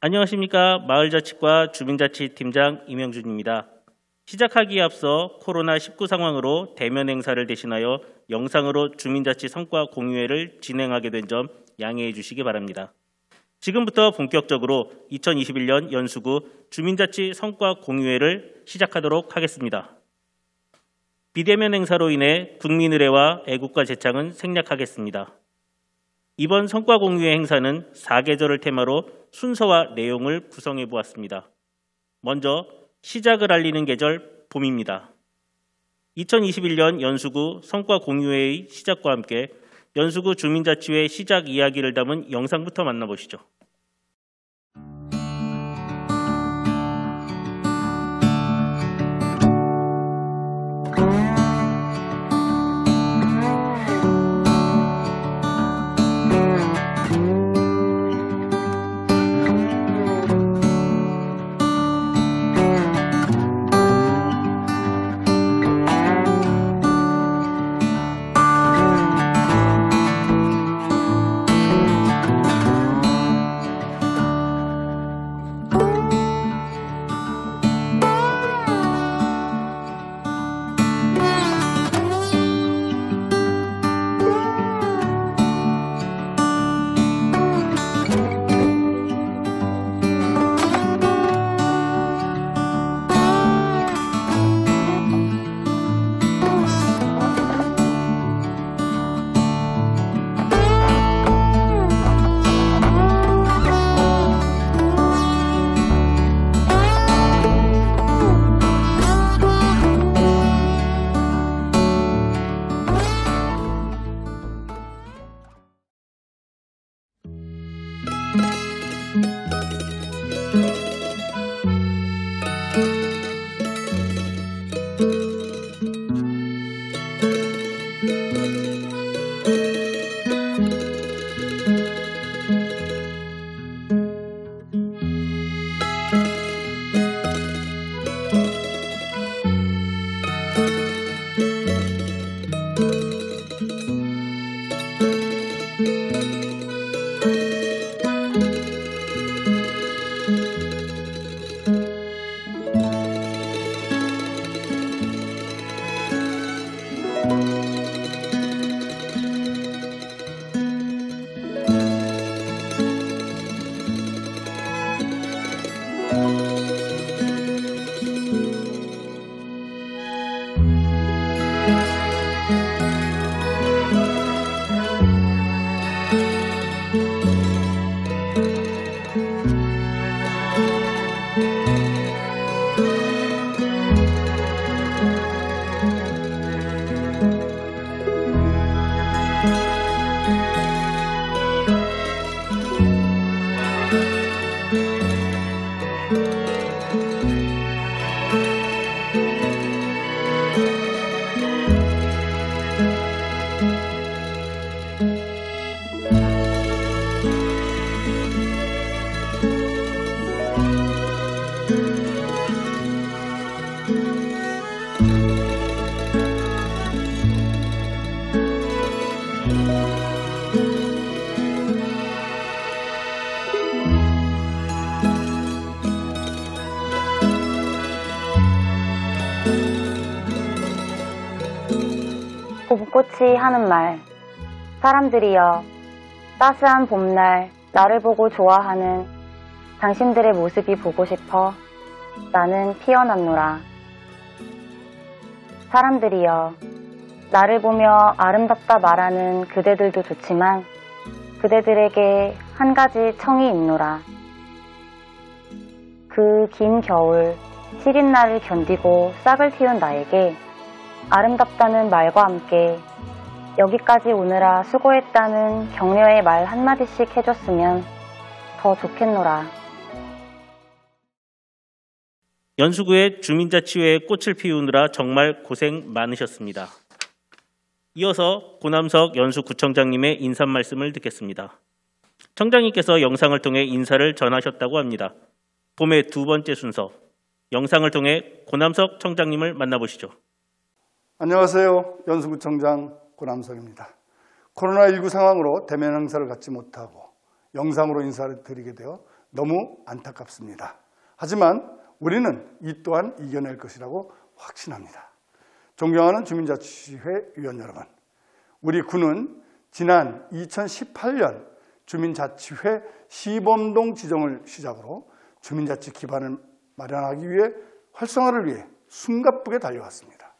안녕하십니까. 마을자치과 주민자치팀장 임영준입니다. 시작하기에 앞서 코로나19 상황으로 대면 행사를 대신하여 영상으로 주민자치 성과 공유회를 진행하게 된 점 양해해 주시기 바랍니다. 지금부터 본격적으로 2021년 연수구 주민자치 성과 공유회를 시작하도록 하겠습니다. 비대면 행사로 인해 국민의례와 애국가 제창은 생략하겠습니다. 이번 성과 공유회 행사는 4계절을 테마로 순서와 내용을 구성해 보았습니다. 먼저 시작을 알리는 계절 봄입니다. 2021년 연수구 성과 공유회의 시작과 함께 연수구 주민자치회 시작 이야기를 담은 영상부터 만나보시죠. 봄꽃이 하는 말. 사람들이여, 따스한 봄날 나를 보고 좋아하는 당신들의 모습이 보고 싶어 나는 피어났노라. 사람들이여, 나를 보며 아름답다 말하는 그대들도 좋지만 그대들에게 한 가지 청이 있노라. 그 긴 겨울, 시린 날을 견디고 싹을 틔운 나에게 아름답다는 말과 함께 여기까지 오느라 수고했다는 격려의 말 한마디씩 해줬으면 더 좋겠노라. 연수구의 주민자치회에 꽃을 피우느라 정말 고생 많으셨습니다. 이어서 고남석 연수구청장님의 인사 말씀을 듣겠습니다. 청장님께서 영상을 통해 인사를 전하셨다고 합니다. 봄의 두 번째 순서, 영상을 통해 고남석 청장님을 만나보시죠. 안녕하세요. 연수구청장 고남석입니다. 코로나19 상황으로 대면 행사를 갖지 못하고 영상으로 인사를 드리게 되어 너무 안타깝습니다. 하지만 우리는 이 또한 이겨낼 것이라고 확신합니다. 존경하는 주민자치회 위원 여러분, 우리 군은 지난 2018년 주민자치회 시범동 지정을 시작으로 주민자치 기반을 마련하기 위해 활성화를 위해 숨가쁘게 달려왔습니다.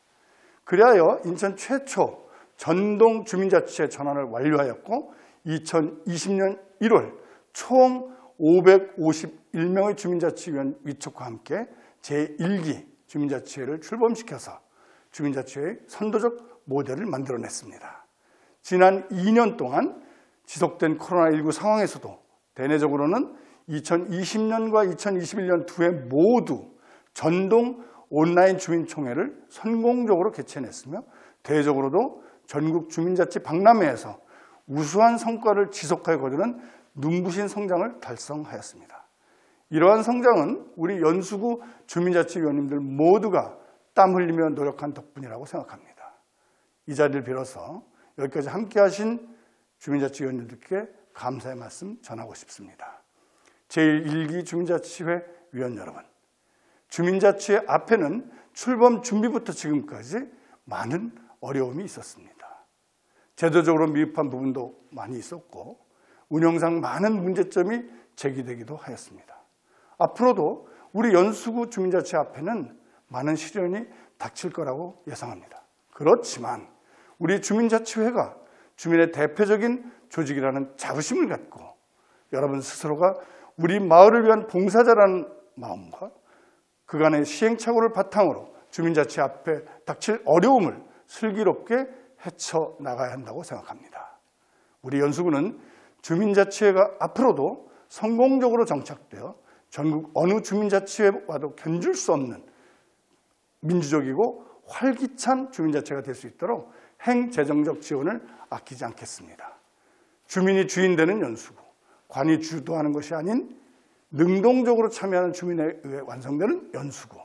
그리하여 인천 최초 전동 주민자치회 전환을 완료하였고 2020년 1월 총 551명의 주민자치위원 위촉과 함께 제1기 주민자치회를 출범시켜서 주민자치회의 선도적 모델을 만들어냈습니다. 지난 2년 동안 지속된 코로나19 상황에서도 대내적으로는 2020년과 2021년 두 해 모두 전동 온라인 주민총회를 성공적으로 개최했으며 대외적으로도 전국 주민자치 박람회에서 우수한 성과를 지속하여 거두는 눈부신 성장을 달성하였습니다. 이러한 성장은 우리 연수구 주민자치위원님들 모두가 땀 흘리며 노력한 덕분이라고 생각합니다. 이 자리를 빌어서 여기까지 함께 하신 주민자치위원님들께 감사의 말씀 전하고 싶습니다. 제1기 주민자치회 위원 여러분, 주민자치회 앞에는 출범 준비부터 지금까지 많은 어려움이 있었습니다. 제도적으로 미흡한 부분도 많이 있었고 운영상 많은 문제점이 제기되기도 하였습니다. 앞으로도 우리 연수구 주민자치 앞에는 많은 시련이 닥칠 거라고 예상합니다. 그렇지만 우리 주민자치회가 주민의 대표적인 조직이라는 자부심을 갖고 여러분 스스로가 우리 마을을 위한 봉사자라는 마음과 그간의 시행착오를 바탕으로 주민자치 앞에 닥칠 어려움을 슬기롭게 헤쳐나가야 한다고 생각합니다. 우리 연수구는 주민자치회가 앞으로도 성공적으로 정착되어 전국 어느 주민자치회와도 견줄 수 없는 민주적이고 활기찬 주민자치회가 될 수 있도록 행재정적 지원을 아끼지 않겠습니다. 주민이 주인 되는 연수구, 관이 주도하는 것이 아닌 능동적으로 참여하는 주민에 의해 완성되는 연수구,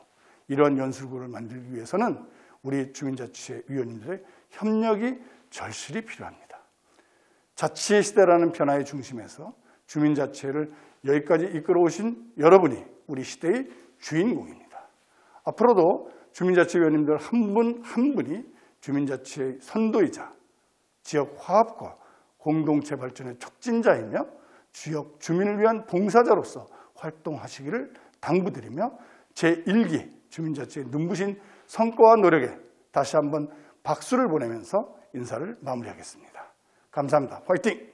이런 연수구를 만들기 위해서는 우리 주민자치회 위원님들의 협력이 절실히 필요합니다. 자치의 시대라는 변화의 중심에서 주민자치회를 여기까지 이끌어오신 여러분이 우리 시대의 주인공입니다. 앞으로도 주민자치위원님들 한 분 한 분이 주민자치의 선도이자 지역 화합과 공동체 발전의 촉진자이며 지역 주민을 위한 봉사자로서 활동하시기를 당부드리며 제1기 주민자치의 눈부신 성과와 노력에 다시 한번 박수를 보내면서 인사를 마무리하겠습니다. 감사합니다. 화이팅!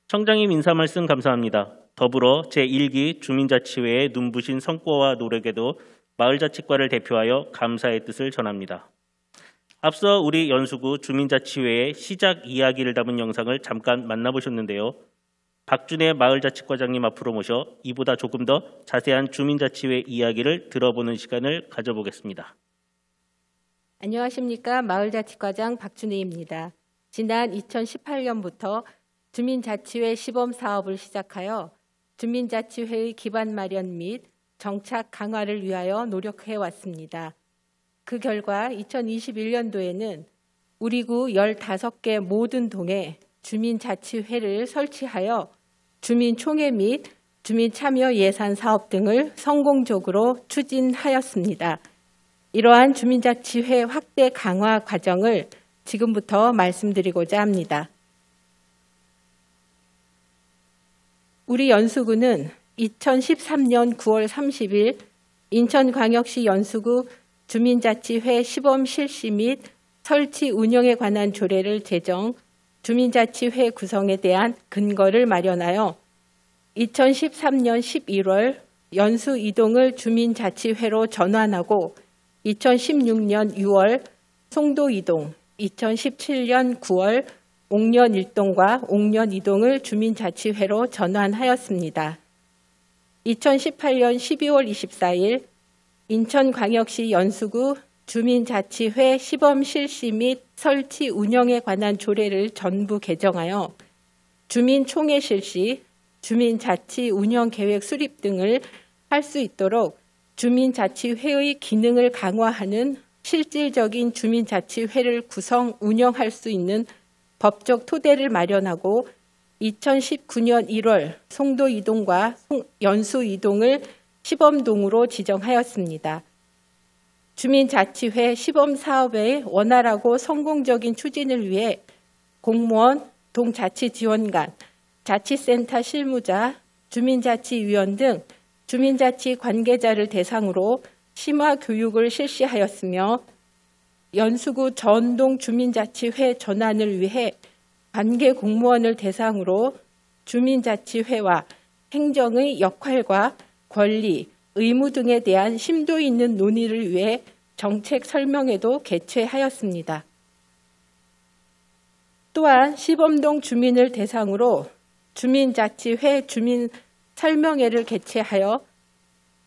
청장님 인사 말씀 감사합니다. 더불어 제1기 주민자치회의 눈부신 성과와 노력에도 마을자치과를 대표하여 감사의 뜻을 전합니다. 앞서 우리 연수구 주민자치회의 시작 이야기를 담은 영상을 잠깐 만나보셨는데요. 박준혜 마을자치과장님 앞으로 모셔 이보다 조금 더 자세한 주민자치회 이야기를 들어보는 시간을 가져보겠습니다. 안녕하십니까. 마을자치과장 박준혜입니다. 지난 2018년부터 주민자치회 시범사업을 시작하여 주민자치회의 기반 마련 및 정착 강화를 위하여 노력해 왔습니다. 그 결과 2021년도에는 우리 구 15개 모든 동에 주민자치회를 설치하여 주민총회 및 주민참여 예산 사업 등을 성공적으로 추진하였습니다. 이러한 주민자치회 확대 강화 과정을 지금부터 말씀드리고자 합니다. 우리 연수구는 2013년 9월 30일 인천광역시 연수구 주민자치회 시범 실시 및 설치 운영에 관한 조례를 제정, 주민자치회 구성에 대한 근거를 마련하여 2013년 11월 연수 이동을 주민자치회로 전환하고 2016년 6월 송도 이동, 2017년 9월 옥년 1동과 옥년 2동을 주민자치회로 전환하였습니다. 2018년 12월 24일 인천광역시 연수구 주민자치회 시범 실시 및 설치 운영에 관한 조례를 전부 개정하여 주민총회 실시, 주민자치 운영 계획 수립 등을 할 수 있도록 주민자치회의 기능을 강화하는 실질적인 주민자치회를 구성 운영할 수 있는 법적 토대를 마련하고 2019년 1월 송도 이동과 연수 이동을 시범동으로 지정하였습니다. 주민자치회 시범사업의 원활하고 성공적인 추진을 위해 공무원, 동자치지원관, 자치센터 실무자, 주민자치위원 등 주민자치 관계자를 대상으로 심화 교육을 실시하였으며 연수구 전동 주민자치회 전환을 위해 관계 공무원을 대상으로 주민자치회와 행정의 역할과 권리, 의무 등에 대한 심도 있는 논의를 위해 정책 설명회도 개최하였습니다. 또한 시범동 주민을 대상으로 주민자치회 주민 설명회를 개최하여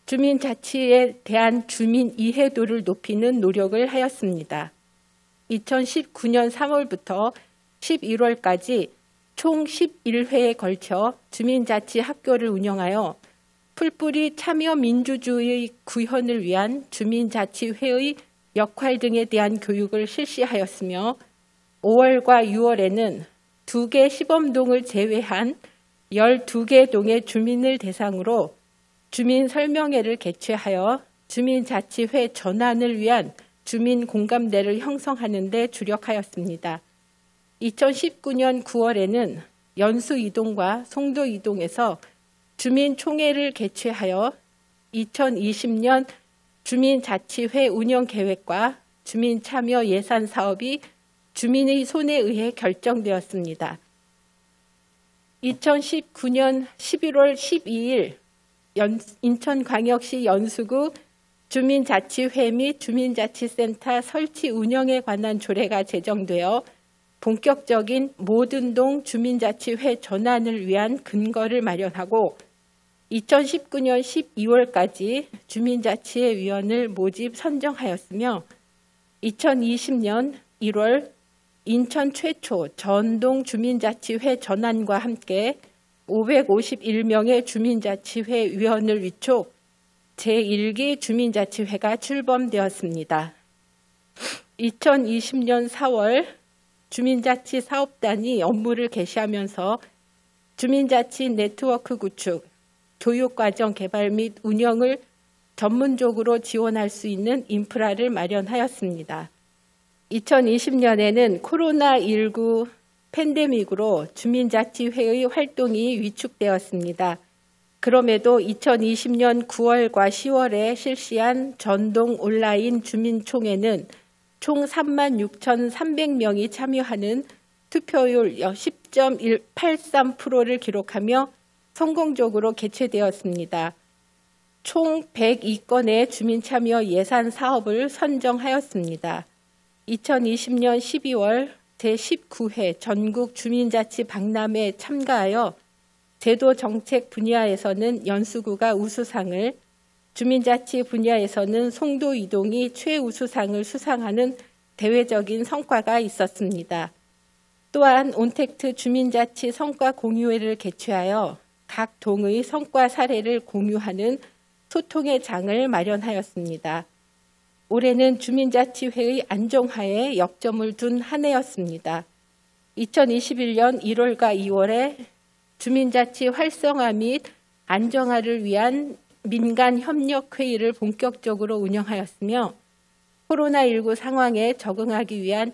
주민자치에 대한 주민 이해도를 높이는 노력을 하였습니다. 2019년 3월부터 11월까지 총 11회에 걸쳐 주민자치 학교를 운영하여 풀뿌리 참여 민주주의 구현을 위한 주민자치회의 역할 등에 대한 교육을 실시하였으며 5월과 6월에는 2개 시범동을 제외한 12개 동의 주민을 대상으로 주민 설명회를 개최하여 주민자치회 전환을 위한 주민 공감대를 형성하는 데 주력하였습니다. 2019년 9월에는 연수 이동과 송도 이동에서 주민총회를 개최하여 2020년 주민자치회 운영계획과 주민참여 예산 사업이 주민의 손에 의해 결정되었습니다. 2019년 11월 12일 인천광역시 연수구 주민자치회 및 주민자치센터 설치 운영에 관한 조례가 제정되어 본격적인 모든 동 주민자치회 전환을 위한 근거를 마련하고 2019년 12월까지 주민자치회 위원을 모집 선정하였으며 2020년 1월 인천 최초 전동 주민자치회 전환과 함께 551명의 주민자치회 위원을 위촉 제1기 주민자치회가 출범되었습니다. 2020년 4월 주민자치 사업단이 업무를 개시하면서 주민자치 네트워크 구축, 교육과정 개발 및 운영을 전문적으로 지원할 수 있는 인프라를 마련하였습니다. 2020년에는 코로나19 팬데믹으로 주민자치회의 활동이 위축되었습니다. 그럼에도 2020년 9월과 10월에 실시한 전동 온라인 주민총회는 총 36,300명이 참여하는 투표율 10.183%를 기록하며 성공적으로 개최되었습니다. 총 102건의 주민참여 예산 사업을 선정하였습니다. 2020년 12월 제19회 전국 주민자치 박람회에 참가하여 제도 정책 분야에서는 연수구가 우수상을, 주민자치 분야에서는 송도 이동이 최우수상을 수상하는 대외적인 성과가 있었습니다. 또한 온택트 주민자치 성과 공유회를 개최하여 각 동의 성과 사례를 공유하는 소통의 장을 마련하였습니다. 올해는 주민자치회의 안정화에 역점을 둔 한 해였습니다. 2021년 1월과 2월에 주민자치 활성화 및 안정화를 위한 민간협력회의를 본격적으로 운영하였으며 코로나19 상황에 적응하기 위한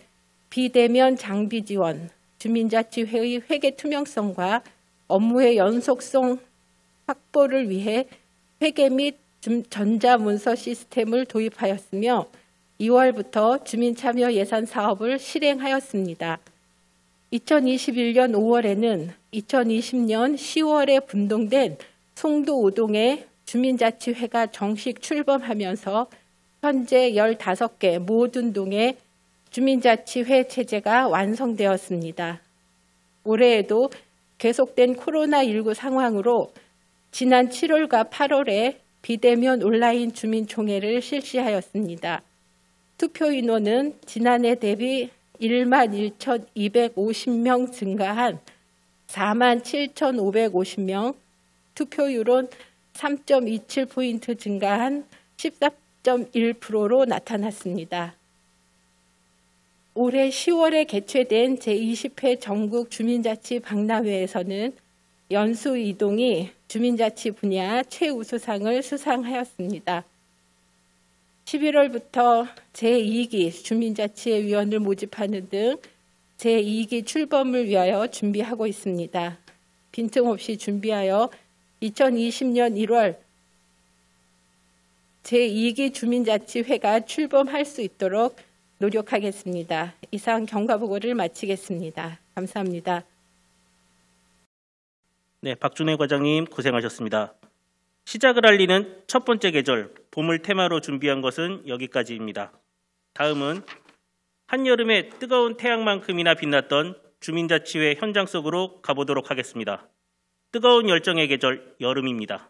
비대면 장비 지원, 주민자치회의 회계 투명성과 업무의 연속성 확보를 위해 회계 및 전자문서 시스템을 도입하였으며 2월부터 주민참여 예산 사업을 실행하였습니다. 2021년 5월에는 2020년 10월에 분동된 송도 5동에 주민자치회가 정식 출범하면서 현재 15개 모든 동에 주민자치회 체제가 완성되었습니다. 올해에도 계속된 코로나19 상황으로 지난 7월과 8월에 비대면 온라인 주민총회를 실시하였습니다. 투표 인원은 지난해 대비 11,250명 증가한 47,550명, 투표율은 3.27포인트 증가한 14.1%로 나타났습니다. 올해 10월에 개최된 제20회 전국 주민자치 박람회에서는 연수 이동이 주민자치 분야 최우수상을 수상하였습니다. 11월부터 제2기 주민자치회 위원을 모집하는 등 제2기 출범을 위하여 준비하고 있습니다. 빈틈없이 준비하여 2020년 1월 제2기 주민자치회가 출범할 수 있도록 노력하겠습니다. 이상 경과보고를 마치겠습니다. 감사합니다. 네, 박준혜 과장님 고생하셨습니다. 시작을 알리는 첫 번째 계절, 봄을 테마로 준비한 것은 여기까지입니다. 다음은 한여름의 뜨거운 태양만큼이나 빛났던 주민자치회 현장 속으로 가보도록 하겠습니다. 뜨거운 열정의 계절, 여름입니다.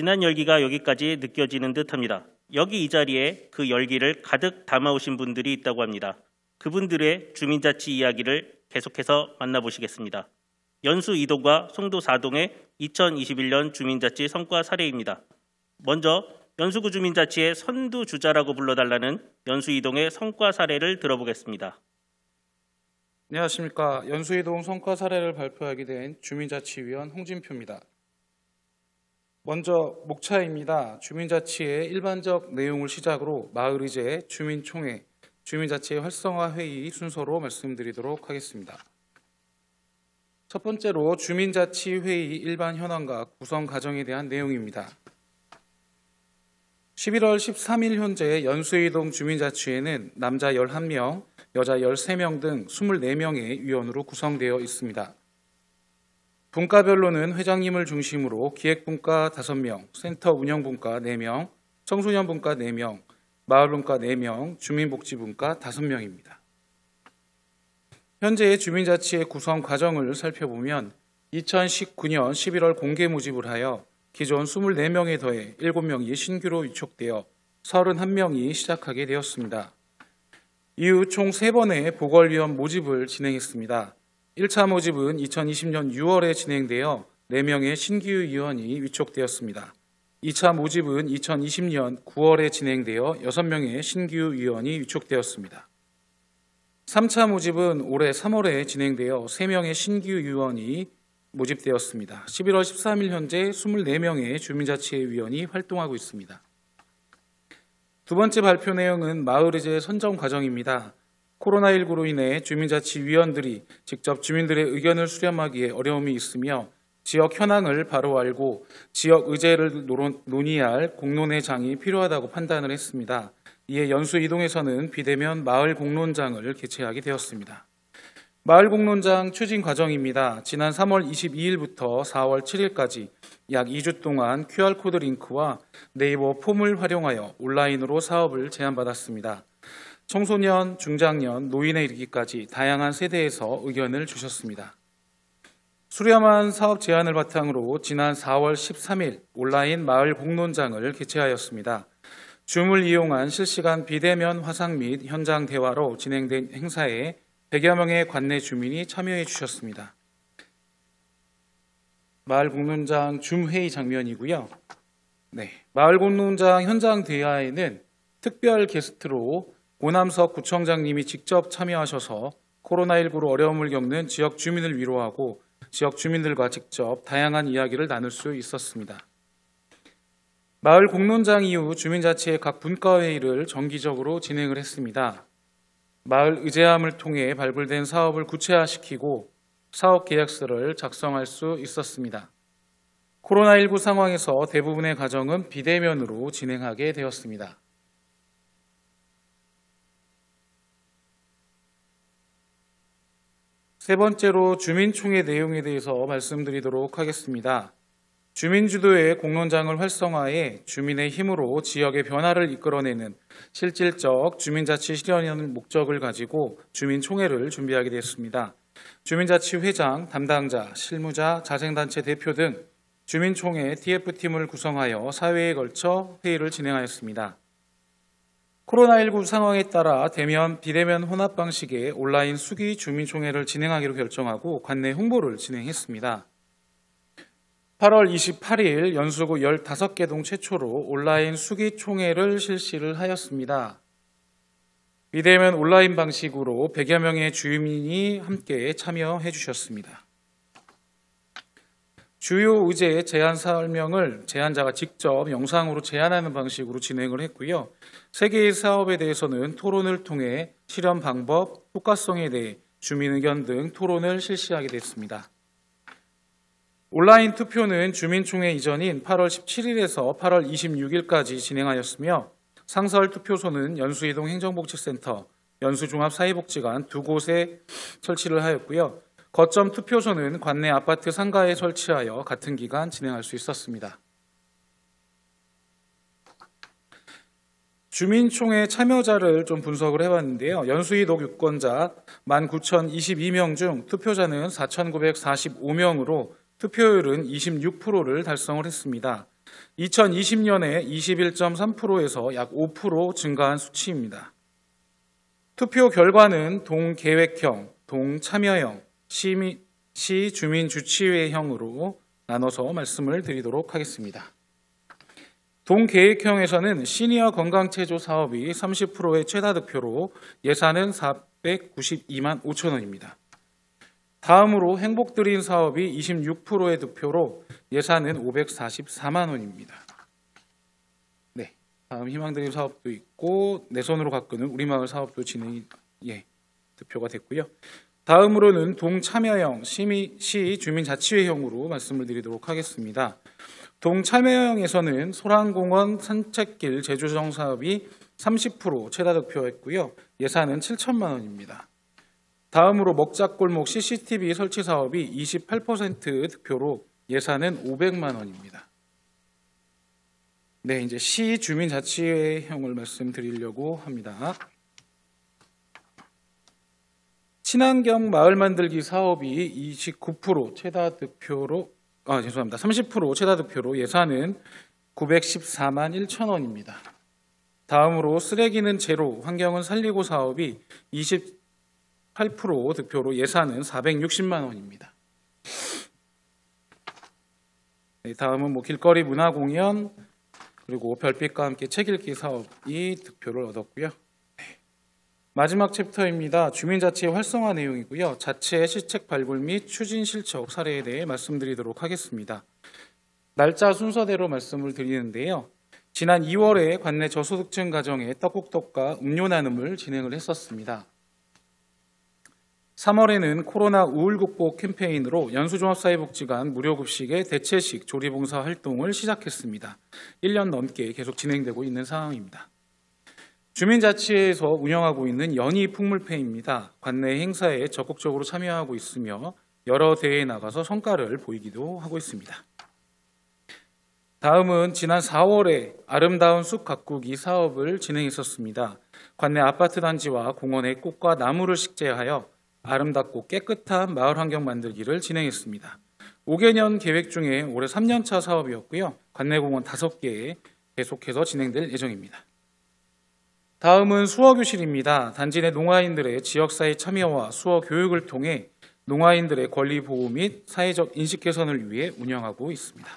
진한 열기가 여기까지 느껴지는 듯합니다. 여기 이 자리에 그 열기를 가득 담아오신 분들이 있다고 합니다. 그분들의 주민자치 이야기를 계속해서 만나보시겠습니다. 연수 2동과 송도 4동의 2021년 주민자치 성과 사례입니다. 먼저 연수구 주민자치의 선두주자라고 불러달라는 연수 2동의 성과 사례를 들어보겠습니다. 안녕하십니까. 연수 2동 성과 사례를 발표하게 된 주민자치위원 홍진표입니다. 먼저 목차입니다. 주민자치의 일반적 내용을 시작으로 마을의제, 주민총회, 주민자치 활성화 회의 순서로 말씀드리도록 하겠습니다. 첫 번째로 주민자치 회의 일반 현황과 구성 과정에 대한 내용입니다. 11월 13일 현재 연수이동 주민자치회는 남자 11명, 여자 13명 등 24명의 위원으로 구성되어 있습니다. 분과별로는 회장님을 중심으로 기획분과 5명, 센터 운영분과 4명, 청소년분과 4명, 마을분과 4명, 주민복지분과 5명입니다. 현재의 주민자치의 구성 과정을 살펴보면 2019년 11월 공개 모집을 하여 기존 24명에 더해 7명이 신규로 위촉되어 31명이 시작하게 되었습니다. 이후 총 3번의 보궐위원 모집을 진행했습니다. 1차 모집은 2020년 6월에 진행되어 4명의 신규 위원이 위촉되었습니다. 2차 모집은 2020년 9월에 진행되어 6명의 신규 위원이 위촉되었습니다. 3차 모집은 올해 3월에 진행되어 3명의 신규 위원이 모집되었습니다. 11월 13일 현재 24명의 주민자치회 위원이 활동하고 있습니다. 두 번째 발표 내용은 마을의제 선정 과정입니다. 코로나19로 인해 주민자치위원들이 직접 주민들의 의견을 수렴하기에 어려움이 있으며 지역 현황을 바로 알고 지역 의제를 논의할 공론회장이 필요하다고 판단을 했습니다. 이에 연수 2동에서는 비대면 마을 공론장을 개최하게 되었습니다. 마을 공론장 추진 과정입니다. 지난 3월 22일부터 4월 7일까지 약 2주 동안 QR코드 링크와 네이버 폼을 활용하여 온라인으로 사업을 제안받았습니다. 청소년, 중장년, 노인에 이르기까지 다양한 세대에서 의견을 주셨습니다. 수렴한 사업 제안을 바탕으로 지난 4월 13일 온라인 마을 공론장을 개최하였습니다. 줌을 이용한 실시간 비대면 화상 및 현장 대화로 진행된 행사에 100여 명의 관내 주민이 참여해 주셨습니다. 마을 공론장 줌 회의 장면이고요. 마을 공론장 현장 대화에는 특별 게스트로 오남석 구청장님이 직접 참여하셔서 코로나19로 어려움을 겪는 지역 주민을 위로하고 지역 주민들과 직접 다양한 이야기를 나눌 수 있었습니다. 마을 공론장 이후 주민자치의 각 분과회의를 정기적으로 진행을 했습니다. 마을 의제함을 통해 발굴된 사업을 구체화시키고 사업 계약서를 작성할 수 있었습니다. 코로나19 상황에서 대부분의 과정은 비대면으로 진행하게 되었습니다. 세 번째로 주민총회 내용에 대해서 말씀드리도록 하겠습니다. 주민주도의 공론장을 활성화해 주민의 힘으로 지역의 변화를 이끌어내는 실질적 주민자치 실현의 목적을 가지고 주민총회를 준비하게 됐습니다. 주민자치회장, 담당자, 실무자, 자생단체 대표 등 주민총회 TF팀을 구성하여 사회에 걸쳐 회의를 진행하였습니다. 코로나19 상황에 따라 대면, 비대면 혼합 방식의 온라인 수기 주민총회를 진행하기로 결정하고 관내 홍보를 진행했습니다. 8월 28일 연수구 15개 동 최초로 온라인 수기총회를 실시를 하였습니다. 비대면 온라인 방식으로 100여 명의 주민이 함께 참여해 주셨습니다. 주요 의제 제안 설명을 제안자가 직접 영상으로 제안하는 방식으로 진행을 했고요. 3개의 사업에 대해서는 토론을 통해 실현 방법, 효과성에 대해 주민 의견 등 토론을 실시하게 됐습니다. 온라인 투표는 주민총회 이전인 8월 17일에서 8월 26일까지 진행하였으며 상설 투표소는 연수이동 행정복지센터, 연수종합사회복지관 2곳에 설치를 하였고요. 거점 투표소는 관내 아파트 상가에 설치하여 같은 기간 진행할 수 있었습니다. 주민총회 참여자를 좀 분석을 해봤는데요. 연수이동 유권자 19,022명 중 투표자는 4,945명으로 투표율은 26%를 달성을 했습니다. 2020년에 21.3%에서 약 5% 증가한 수치입니다. 투표 결과는 동계획형, 동참여형, 시주민주치회형으로 나눠서 말씀을 드리도록 하겠습니다. 동계획형에서는 시니어 건강체조 사업이 30%의 최다 득표로 예산은 492만 5천 원입니다. 다음으로 행복드림 사업이 26%의 득표로 예산은 544만 원입니다. 네, 다음 희망드림 사업도 있고 내 손으로 가꾸는 우리마을 사업도 득표가 됐고요. 다음으로는 동참여형 시주민자치회형으로 말씀을 드리도록 하겠습니다. 동참여형에서는 소랑공원 산책길 재조정 사업이 30% 최다 득표했고요. 예산은 7천만 원입니다. 다음으로 먹자골목 CCTV 설치 사업이 28% 득표로 예산은 500만 원입니다. 네, 이제 시주민자치회형을 말씀드리려고 합니다. 친환경 마을 만들기 사업이 29% 최다 득표로 30% 최다 득표로 예산은 914만 1천 원입니다. 다음으로 쓰레기는 제로, 환경은 살리고 사업이 28% 득표로 예산은 460만 원입니다. 네, 다음은 길거리 문화공연 그리고 별빛과 함께 책 읽기 사업이 득표를 얻었고요. 마지막 챕터입니다. 주민자치 활성화 내용이고요. 자체 시책 발굴 및 추진 실적 사례에 대해 말씀드리도록 하겠습니다. 날짜 순서대로 말씀을 드리는데요. 지난 2월에 관내 저소득층 가정에 떡국떡과 음료 나눔을 진행을 했었습니다. 3월에는 코로나 우울 극복 캠페인으로 연수종합사회복지관 무료급식의 대체식 조리봉사 활동을 시작했습니다. 1년 넘게 계속 진행되고 있는 상황입니다. 주민자치회에서 운영하고 있는 연희 풍물패입니다. 관내 행사에 적극적으로 참여하고 있으며 여러 대회에 나가서 성과를 보이기도 하고 있습니다. 다음은 지난 4월에 아름다운 숲 가꾸기 사업을 진행했었습니다. 관내 아파트 단지와 공원에 꽃과 나무를 식재하여 아름답고 깨끗한 마을 환경 만들기를 진행했습니다. 5개년 계획 중에 올해 3년차 사업이었고요. 관내 공원 5개에 계속해서 진행될 예정입니다. 다음은 수어교실입니다. 단지 내 농아인들의 지역사회 참여와 수어 교육을 통해 농아인들의 권리 보호 및 사회적 인식 개선을 위해 운영하고 있습니다.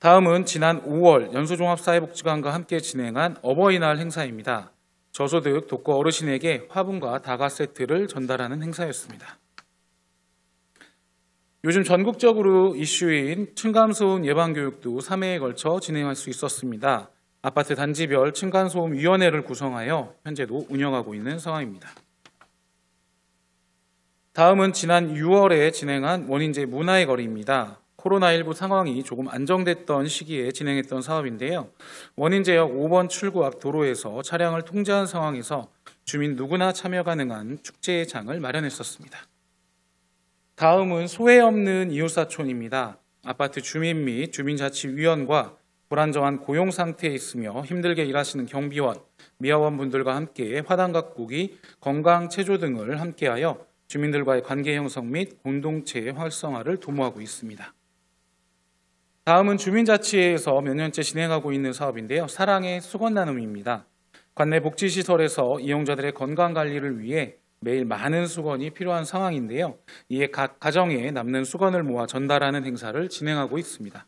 다음은 지난 5월 연수종합사회복지관과 함께 진행한 어버이날 행사입니다. 저소득 독거 어르신에게 화분과 다과 세트를 전달하는 행사였습니다. 요즘 전국적으로 이슈인 층간소음 예방교육도 3회에 걸쳐 진행할 수 있었습니다. 아파트 단지별 층간소음위원회를 구성하여 현재도 운영하고 있는 상황입니다. 다음은 지난 6월에 진행한 원인제 문화의 거리입니다. 코로나19 상황이 조금 안정됐던 시기에 진행했던 사업인데요. 원인제역 5번 출구 앞 도로에서 차량을 통제한 상황에서 주민 누구나 참여 가능한 축제의 장을 마련했었습니다. 다음은 소외 없는 이웃사촌입니다. 아파트 주민 및 주민자치위원과 불안정한 고용 상태에 있으며 힘들게 일하시는 경비원, 미화원분들과 함께 화단 가꾸기, 건강 체조 등을 함께하여 주민들과의 관계 형성 및 공동체 활성화를 도모하고 있습니다. 다음은 주민자치회에서 몇 년째 진행하고 있는 사업인데요. 사랑의 수건 나눔입니다. 관내 복지시설에서 이용자들의 건강관리를 위해 매일 많은 수건이 필요한 상황인데요. 이에 각 가정에 남는 수건을 모아 전달하는 행사를 진행하고 있습니다.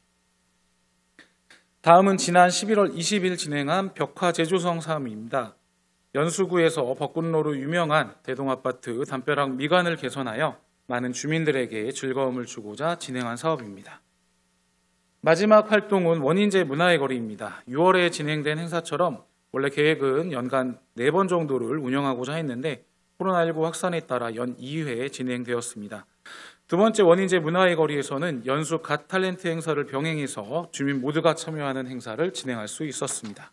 다음은 지난 11월 20일 진행한 벽화 재조성 사업입니다. 연수구에서 벚꽃로로 유명한 대동아파트 담벼락 미관을 개선하여 많은 주민들에게 즐거움을 주고자 진행한 사업입니다. 마지막 활동은 원인제 문화의 거리입니다. 6월에 진행된 행사처럼 원래 계획은 연간 4번 정도를 운영하고자 했는데 코로나19 확산에 따라 연 2회 진행되었습니다. 두 번째 원인제 문화의 거리에서는 연수 갓 탤런트 행사를 병행해서 주민 모두가 참여하는 행사를 진행할 수 있었습니다.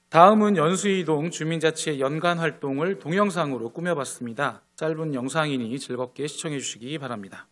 다음은 연수이동 주민자치의 연간 활동을 동영상으로 꾸며봤습니다. 짧은 영상이니 즐겁게 시청해 주시기 바랍니다.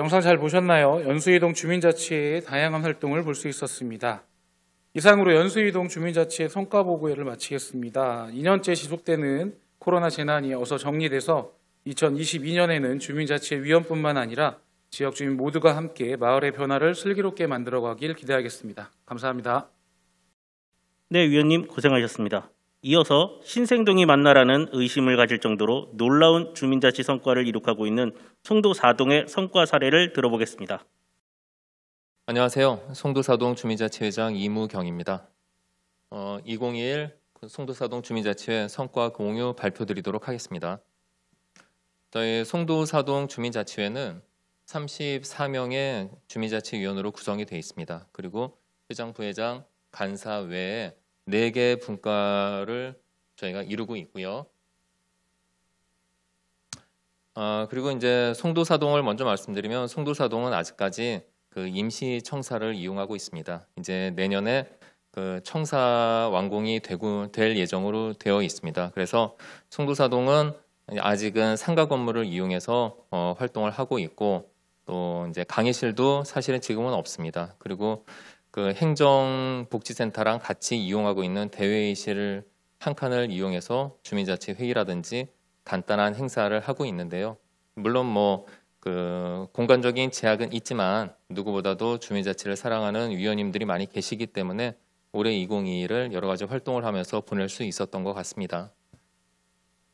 영상 잘 보셨나요? 연수이동 주민자치회의 다양한 활동을 볼 수 있었습니다. 이상으로 연수이동 주민자치회 성과보고회를 마치겠습니다. 2년째 지속되는 코로나 재난이 어서 정리돼서 2022년에는 주민자치회 위원뿐만 아니라 지역 주민 모두가 함께 마을의 변화를 슬기롭게 만들어가길 기대하겠습니다. 감사합니다. 네, 위원님 고생하셨습니다. 이어서 신생동이 맞나라는 의심을 가질 정도로 놀라운 주민자치 성과를 이룩하고 있는 송도 4동의 성과 사례를 들어보겠습니다. 안녕하세요. 송도 4동 주민자치회장 이무경입니다. 2021 송도 4동 주민자치회 성과 공유 발표드리도록 하겠습니다. 저희 송도 4동 주민자치회는 34명의 주민자치위원으로 구성이 되어 있습니다. 그리고 회장, 부회장, 간사 외에 4개 분과를 저희가 이루고 있고요. 그리고 이제 송도 4동을 먼저 말씀드리면 송도 4동은 아직까지 그 임시 청사를 이용하고 있습니다. 이제 내년에 그 청사 완공이 될 예정으로 되어 있습니다. 그래서 송도 4동은 아직은 상가 건물을 이용해서 활동을 하고 있고, 또 이제 강의실도 사실은 지금은 없습니다. 그리고 그 행정복지센터랑 같이 이용하고 있는 대회의실 한 칸을 이용해서 주민자치 회의라든지 간단한 행사를 하고 있는데요. 물론 뭐 그 공간적인 제약은 있지만 누구보다도 주민자치를 사랑하는 위원님들이 많이 계시기 때문에 올해 2022를 여러 가지 활동을 하면서 보낼 수 있었던 것 같습니다.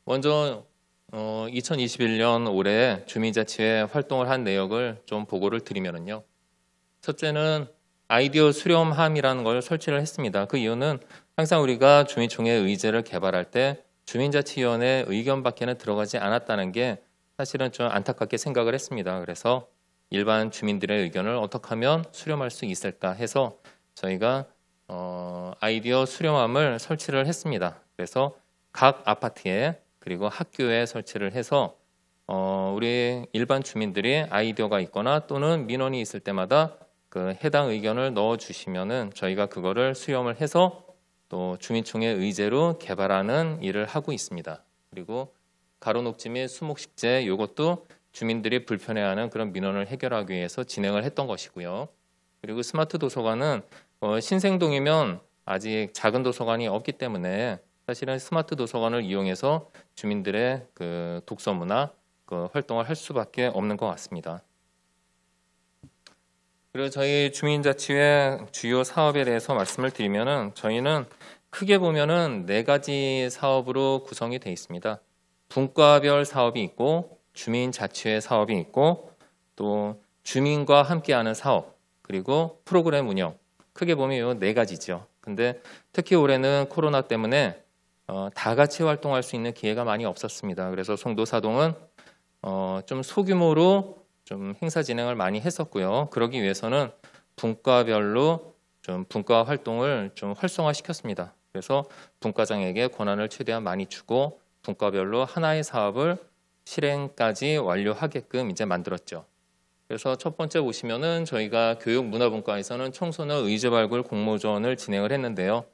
먼저 2021년 올해 주민자치회 활동을 한 내역을 좀 보고를 드리면요. 첫째는 아이디어 수렴함이라는 걸 설치를 했습니다. 그 이유는 항상 우리가 주민총회 의제를 개발할 때 주민자치위원회 의견밖에는 들어가지 않았다는 게 사실은 좀 안타깝게 생각을 했습니다. 그래서 일반 주민들의 의견을 어떻게 하면 수렴할 수 있을까 해서 저희가 아이디어 수렴함을 설치를 했습니다. 그래서 각 아파트에 그리고 학교에 설치를 해서 우리 일반 주민들이 아이디어가 있거나 또는 민원이 있을 때마다 그 해당 의견을 넣어주시면은 저희가 그거를 수렴을 해서 또 주민총회 의제로 개발하는 일을 하고 있습니다. 그리고 가로녹지 및 수목식재 이것도 주민들이 불편해하는 그런 민원을 해결하기 위해서 진행을 했던 것이고요. 그리고 스마트 도서관은 신생동이면 아직 작은 도서관이 없기 때문에 사실은 스마트 도서관을 이용해서 주민들의 그 독서 문화 그 활동을 할 수밖에 없는 것 같습니다. 그리고 저희 주민자치회 주요 사업에 대해서 말씀을 드리면은 저희는 크게 보면은 4가지 사업으로 구성이 되어 있습니다. 분과별 사업이 있고 주민자치회 사업이 있고 또 주민과 함께하는 사업 그리고 프로그램 운영 크게 보면 이 4가지죠. 근데 특히 올해는 코로나 때문에 다 같이 활동할 수 있는 기회가 많이 없었습니다. 그래서 송도 4동은 좀 소규모로 좀 행사 진행을 많이 했었고요. 그러기 위해서는 분과별로 좀 분과 활동을 좀 활성화시켰습니다. 그래서 분과장에게 권한을 최대한 많이 주고 분과별로 하나의 사업을 실행까지 완료하게끔 이제 만들었죠. 그래서 첫 번째 보시면은 저희가 교육문화분과에서는 청소년 의제 발굴 공모전을 진행을 했는데요.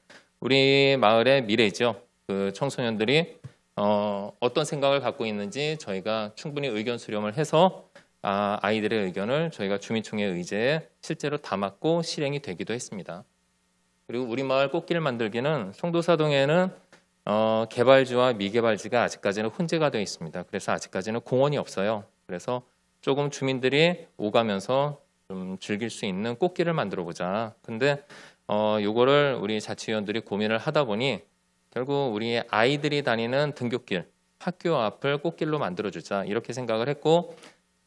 우리 마을의 미래죠. 그 청소년들이 어떤 생각을 갖고 있는지 저희가 충분히 의견 수렴을 해서 아이들의 의견을 저희가 주민총회 의제에 실제로 담았고 실행이 되기도 했습니다. 그리고 우리 마을 꽃길 만들기는 송도사동에는 개발지와 미개발지가 아직까지는 혼재가 되어 있습니다. 그래서 아직까지는 공원이 없어요. 그래서 조금 주민들이 오가면서 좀 즐길 수 있는 꽃길을 만들어 보자. 근데 요거를 우리 자치위원들이 고민을 하다 보니 결국 우리 아이들이 다니는 등굣길, 학교 앞을 꽃길로 만들어 주자 이렇게 생각을 했고,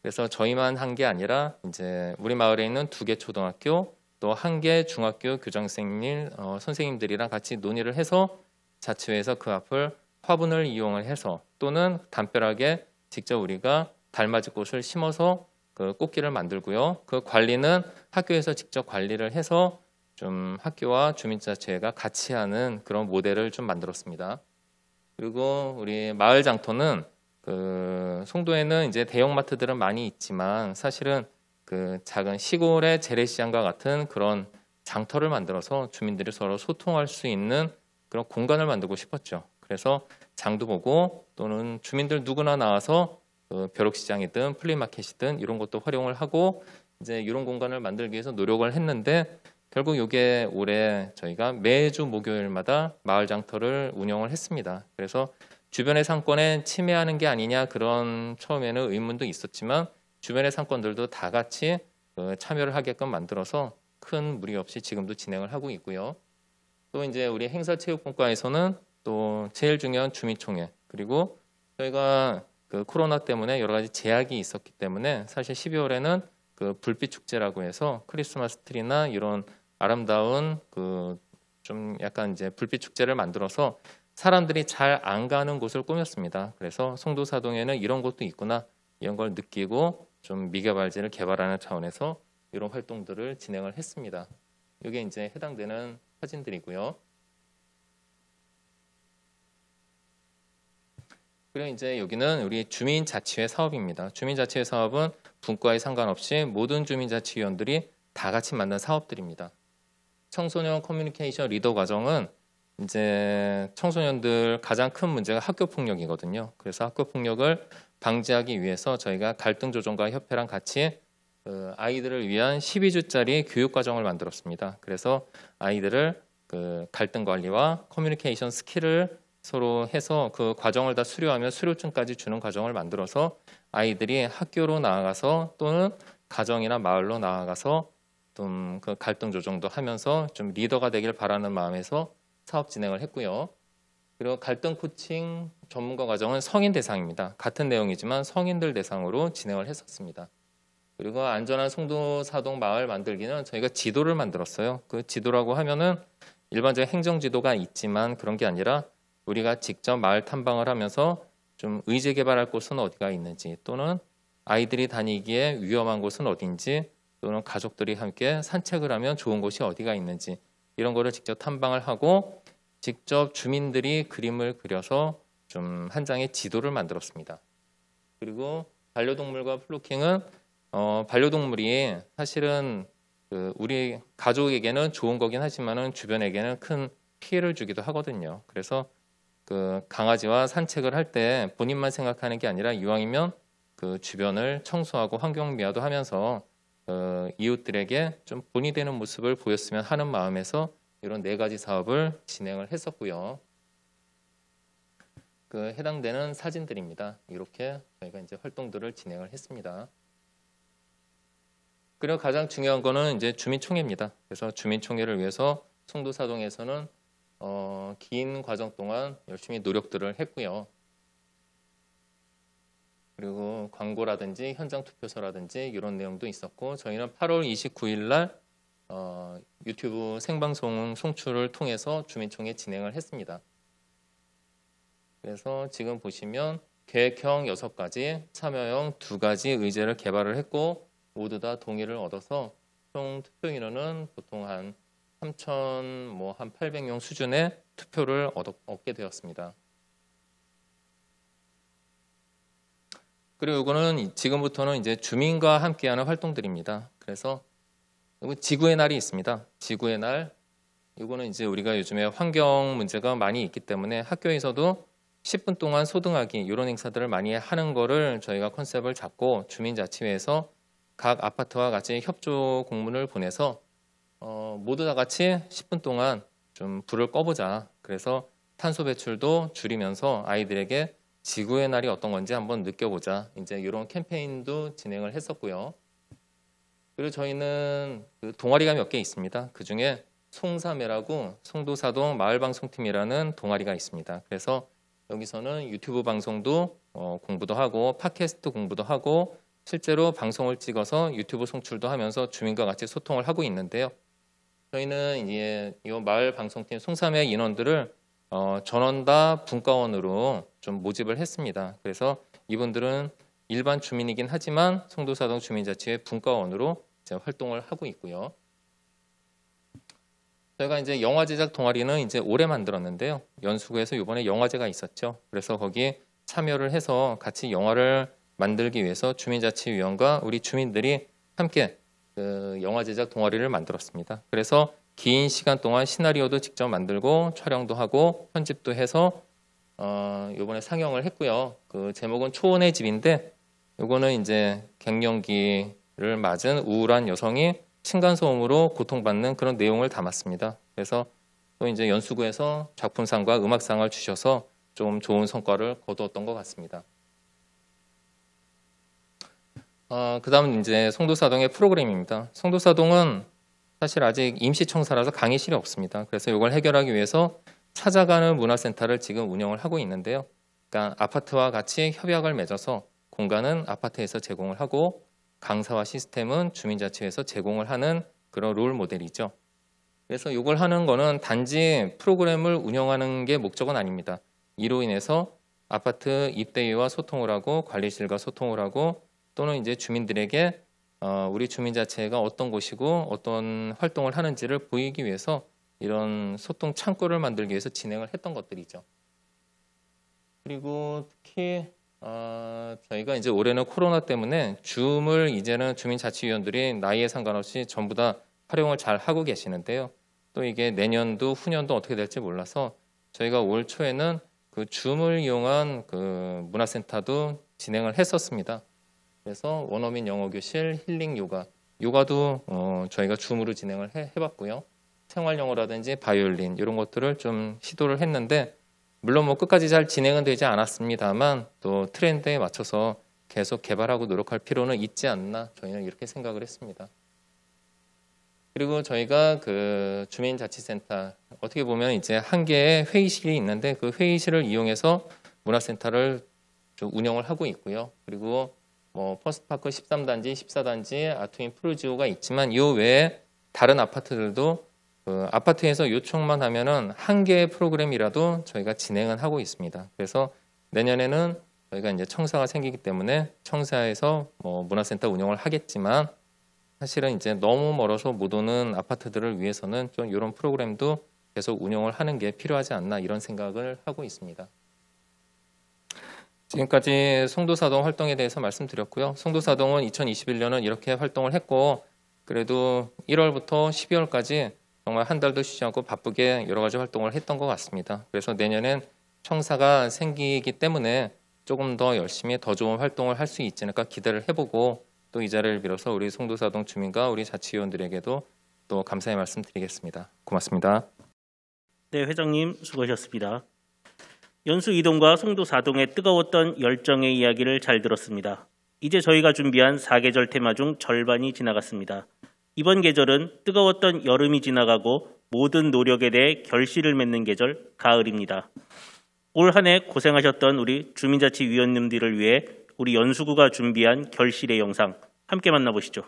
그래서 저희만 한 게 아니라 이제 우리 마을에 있는 2개 초등학교 또 1개 중학교 교장선생님 선생님들이랑 같이 논의를 해서 자치회에서 그 앞을 화분을 이용을 해서 또는 담벼락에 직접 우리가 달맞이 꽃을 심어서 그 꽃길을 만들고요. 그 관리는 학교에서 직접 관리를 해서 좀 학교와 주민자치회가 같이 하는 그런 모델을 좀 만들었습니다. 그리고 우리 마을 장터는 그 송도에는 이제 대형마트들은 많이 있지만 사실은 그 작은 시골의 재래시장과 같은 그런 장터를 만들어서 주민들이 서로 소통할 수 있는 그런 공간을 만들고 싶었죠. 그래서 장도 보고 또는 주민들 누구나 나와서 벼룩시장이든 플리마켓이든 이런 것도 활용을 하고 이제 이런 공간을 만들기 위해서 노력을 했는데 결국 이게 올해 저희가 매주 목요일마다 마을 장터를 운영을 했습니다. 그래서 주변의 상권에 침해하는 게 아니냐 그런 처음에는 의문도 있었지만 주변의 상권들도 다 같이 참여를 하게끔 만들어서 큰 무리 없이 지금도 진행을 하고 있고요. 또 이제 우리 행사체육분과에서는 또 제일 중요한 주민총회 그리고 저희가 그 코로나 때문에 여러 가지 제약이 있었기 때문에 사실 12월에는 그 불빛 축제라고 해서 크리스마스 트리나 이런 아름다운 그 좀 약간 이제 불빛 축제를 만들어서 사람들이 잘 안 가는 곳을 꾸몄습니다. 그래서 송도사동에는 이런 곳도 있구나 이런 걸 느끼고 좀 미개발지를 개발하는 차원에서 이런 활동들을 진행을 했습니다. 이게 이제 해당되는 사진들이고요. 그리고 이제 여기는 우리 주민자치회 사업입니다. 주민자치회 사업은 분과에 상관없이 모든 주민자치위원들이 다 같이 만든 사업들입니다. 청소년 커뮤니케이션 리더 과정은 이제 청소년들 가장 큰 문제가 학교 폭력이거든요. 그래서 학교 폭력을 방지하기 위해서 저희가 갈등 조정과 협회랑 같이 아이들을 위한 12주짜리 교육 과정을 만들었습니다. 그래서 아이들을 그 갈등 관리와 커뮤니케이션 스킬을 서로 해서 그 과정을 다 수료하면 수료증까지 주는 과정을 만들어서 아이들이 학교로 나아가서 또는 가정이나 마을로 나아가서 좀 그 갈등 조정도 하면서 좀 리더가 되길 바라는 마음에서 사업 진행을 했고요. 그리고 갈등 코칭 전문가 과정은 성인 대상입니다. 같은 내용이지만 성인들 대상으로 진행을 했었습니다. 그리고 안전한 송도사동 마을 만들기는 저희가 지도를 만들었어요. 그 지도라고 하면은 일반적인 행정 지도가 있지만 그런 게 아니라 우리가 직접 마을 탐방을 하면서 좀 의제 개발할 곳은 어디가 있는지 또는 아이들이 다니기에 위험한 곳은 어딘지 또는 가족들이 함께 산책을 하면 좋은 곳이 어디가 있는지 이런 거를 직접 탐방을 하고 직접 주민들이 그림을 그려서 좀 한 장의 지도를 만들었습니다. 그리고 반려동물과 플로킹은 반려동물이 사실은 그 우리 가족에게는 좋은 거긴 하지만은 주변에게는 큰 피해를 주기도 하거든요. 그래서 그 강아지와 산책을 할 때 본인만 생각하는 게 아니라 이왕이면 그 주변을 청소하고 환경 미화도 하면서 이웃들에게 좀 본이 되는 모습을 보였으면 하는 마음에서 이런 4가지 사업을 진행을 했었고요. 그 해당되는 사진들입니다. 이렇게 저희가 이제 활동들을 진행을 했습니다. 그리고 가장 중요한 거는 이제 주민총회입니다. 그래서 주민총회를 위해서 송도사동에서는 긴 과정 동안 열심히 노력들을 했고요. 그리고 광고라든지 현장 투표서라든지 이런 내용도 있었고 저희는 8월 29일 날 유튜브 생방송 송출을 통해서 주민총회 진행을 했습니다. 그래서 지금 보시면 계획형 6가지, 참여형 2가지 의제를 개발을 했고 모두 다 동의를 얻어서 총 투표 인원은 보통 한 3,800명 수준의 투표를 얻게 되었습니다. 그리고 이거는 지금부터는 이제 주민과 함께하는 활동들입니다. 그래서 지구의 날이 있습니다. 지구의 날, 이거는 이제 우리가 요즘에 환경 문제가 많이 있기 때문에 학교에서도 10분 동안 소등하기 이런 행사들을 많이 하는 거를 저희가 컨셉을 잡고 주민자치회에서 각 아파트와 같이 협조 공문을 보내서 모두 다 같이 10분 동안 좀 불을 꺼보자. 그래서 탄소 배출도 줄이면서 아이들에게 지구의 날이 어떤 건지 한번 느껴보자. 이제 이런 캠페인도 진행을 했었고요. 그리고 저희는 그 동아리가 몇 개 있습니다. 그 중에 송사매라고 송도사동 마을방송팀이라는 동아리가 있습니다. 그래서 여기서는 유튜브 방송도 공부도 하고 팟캐스트 공부도 하고 실제로 방송을 찍어서 유튜브 송출도 하면서 주민과 같이 소통을 하고 있는데요. 저희는 이제 이 마을 방송팀 송사매 인원들을 전원 다 분과원으로 좀 모집을 했습니다. 그래서 이분들은 일반 주민이긴 하지만 송도사동 주민자치회 분과원으로 이제 활동을 하고 있고요. 저희가 이제 영화 제작 동아리는 이제 올해 만들었는데요. 연수구에서 이번에 영화제가 있었죠. 그래서 거기에 참여를 해서 같이 영화를 만들기 위해서 주민자치위원과 우리 주민들이 함께 그 영화 제작 동아리를 만들었습니다. 그래서 긴 시간 동안 시나리오도 직접 만들고 촬영도 하고 편집도 해서 이번에 상영을 했고요. 그 제목은 초원의 집인데 요거는 이제 갱년기를 맞은 우울한 여성이 층간소음으로 고통받는 그런 내용을 담았습니다. 그래서 또 이제 연수구에서 작품상과 음악상을 주셔서 좀 좋은 성과를 거두었던 것 같습니다. 그 다음 이제 송도사동의 프로그램입니다. 송도사동은 사실 아직 임시청사라서 강의실이 없습니다. 그래서 이걸 해결하기 위해서 찾아가는 문화센터를 지금 운영을 하고 있는데요. 그러니까 아파트와 같이 협약을 맺어서 공간은 아파트에서 제공을 하고 강사와 시스템은 주민자치회에서 제공을 하는 그런 롤 모델이죠. 그래서 이걸 하는 거는 단지 프로그램을 운영하는 게 목적은 아닙니다. 이로 인해서 아파트 입대위와 소통을 하고 관리실과 소통을 하고 또는 이제 주민들에게 우리 주민자치회가 어떤 곳이고 어떤 활동을 하는지를 보이기 위해서 이런 소통 창구를 만들기 위해서 진행을 했던 것들이죠. 그리고 특히 저희가 이제 올해는 코로나 때문에 줌을 이제는 주민자치위원들이 나이에 상관없이 전부 다 활용을 잘 하고 계시는데요. 또 이게 내년도 후년도 어떻게 될지 몰라서 저희가 올 초에는 그 줌을 이용한 그 문화센터도 진행을 했었습니다. 그래서 원어민 영어교실, 힐링 요가도 저희가 줌으로 진행을 해봤고요. 생활영어라든지 바이올린 이런 것들을 좀 시도를 했는데 물론 뭐 끝까지 잘 진행은 되지 않았습니다만 또 트렌드에 맞춰서 계속 개발하고 노력할 필요는 있지 않나 저희는 이렇게 생각을 했습니다. 그리고 저희가 그 주민자치센터 어떻게 보면 이제 한 개의 회의실이 있는데 그 회의실을 이용해서 문화센터를 좀 운영을 하고 있고요. 그리고 뭐 퍼스트파크 13단지, 14단지, 아트윈 프루지오가 있지만 이 외에 다른 아파트들도 그 아파트에서 요청만 하면은 한 개의 프로그램이라도 저희가 진행은 하고 있습니다. 그래서 내년에는 저희가 이제 청사가 생기기 때문에 청사에서 뭐 문화센터 운영을 하겠지만 사실은 이제 너무 멀어서 못 오는 아파트들을 위해서는 좀 이런 프로그램도 계속 운영을 하는 게 필요하지 않나 이런 생각을 하고 있습니다. 지금까지 송도사동 활동에 대해서 말씀드렸고요. 송도사동은 2021년은 이렇게 활동을 했고 그래도 1월부터 12월까지 정말 한 달도 쉬지 않고 바쁘게 여러 가지 활동을 했던 것 같습니다. 그래서 내년엔 청사가 생기기 때문에 조금 더 열심히 더 좋은 활동을 할 수 있지 않을까 기대를 해보고 또 이 자리를 빌어서 우리 송도사동 주민과 우리 자치위원들에게도 또 감사의 말씀 드리겠습니다. 고맙습니다. 네, 회장님 수고하셨습니다. 연수 이동과 송도 4동의 뜨거웠던 열정의 이야기를 잘 들었습니다. 이제 저희가 준비한 4계절 테마 중 절반이 지나갔습니다. 이번 계절은 뜨거웠던 여름이 지나가고 모든 노력에 대해 결실을 맺는 계절 가을입니다. 올 한 해 고생하셨던 우리 주민자치위원님들을 위해 우리 연수구가 준비한 결실의 영상 함께 만나보시죠.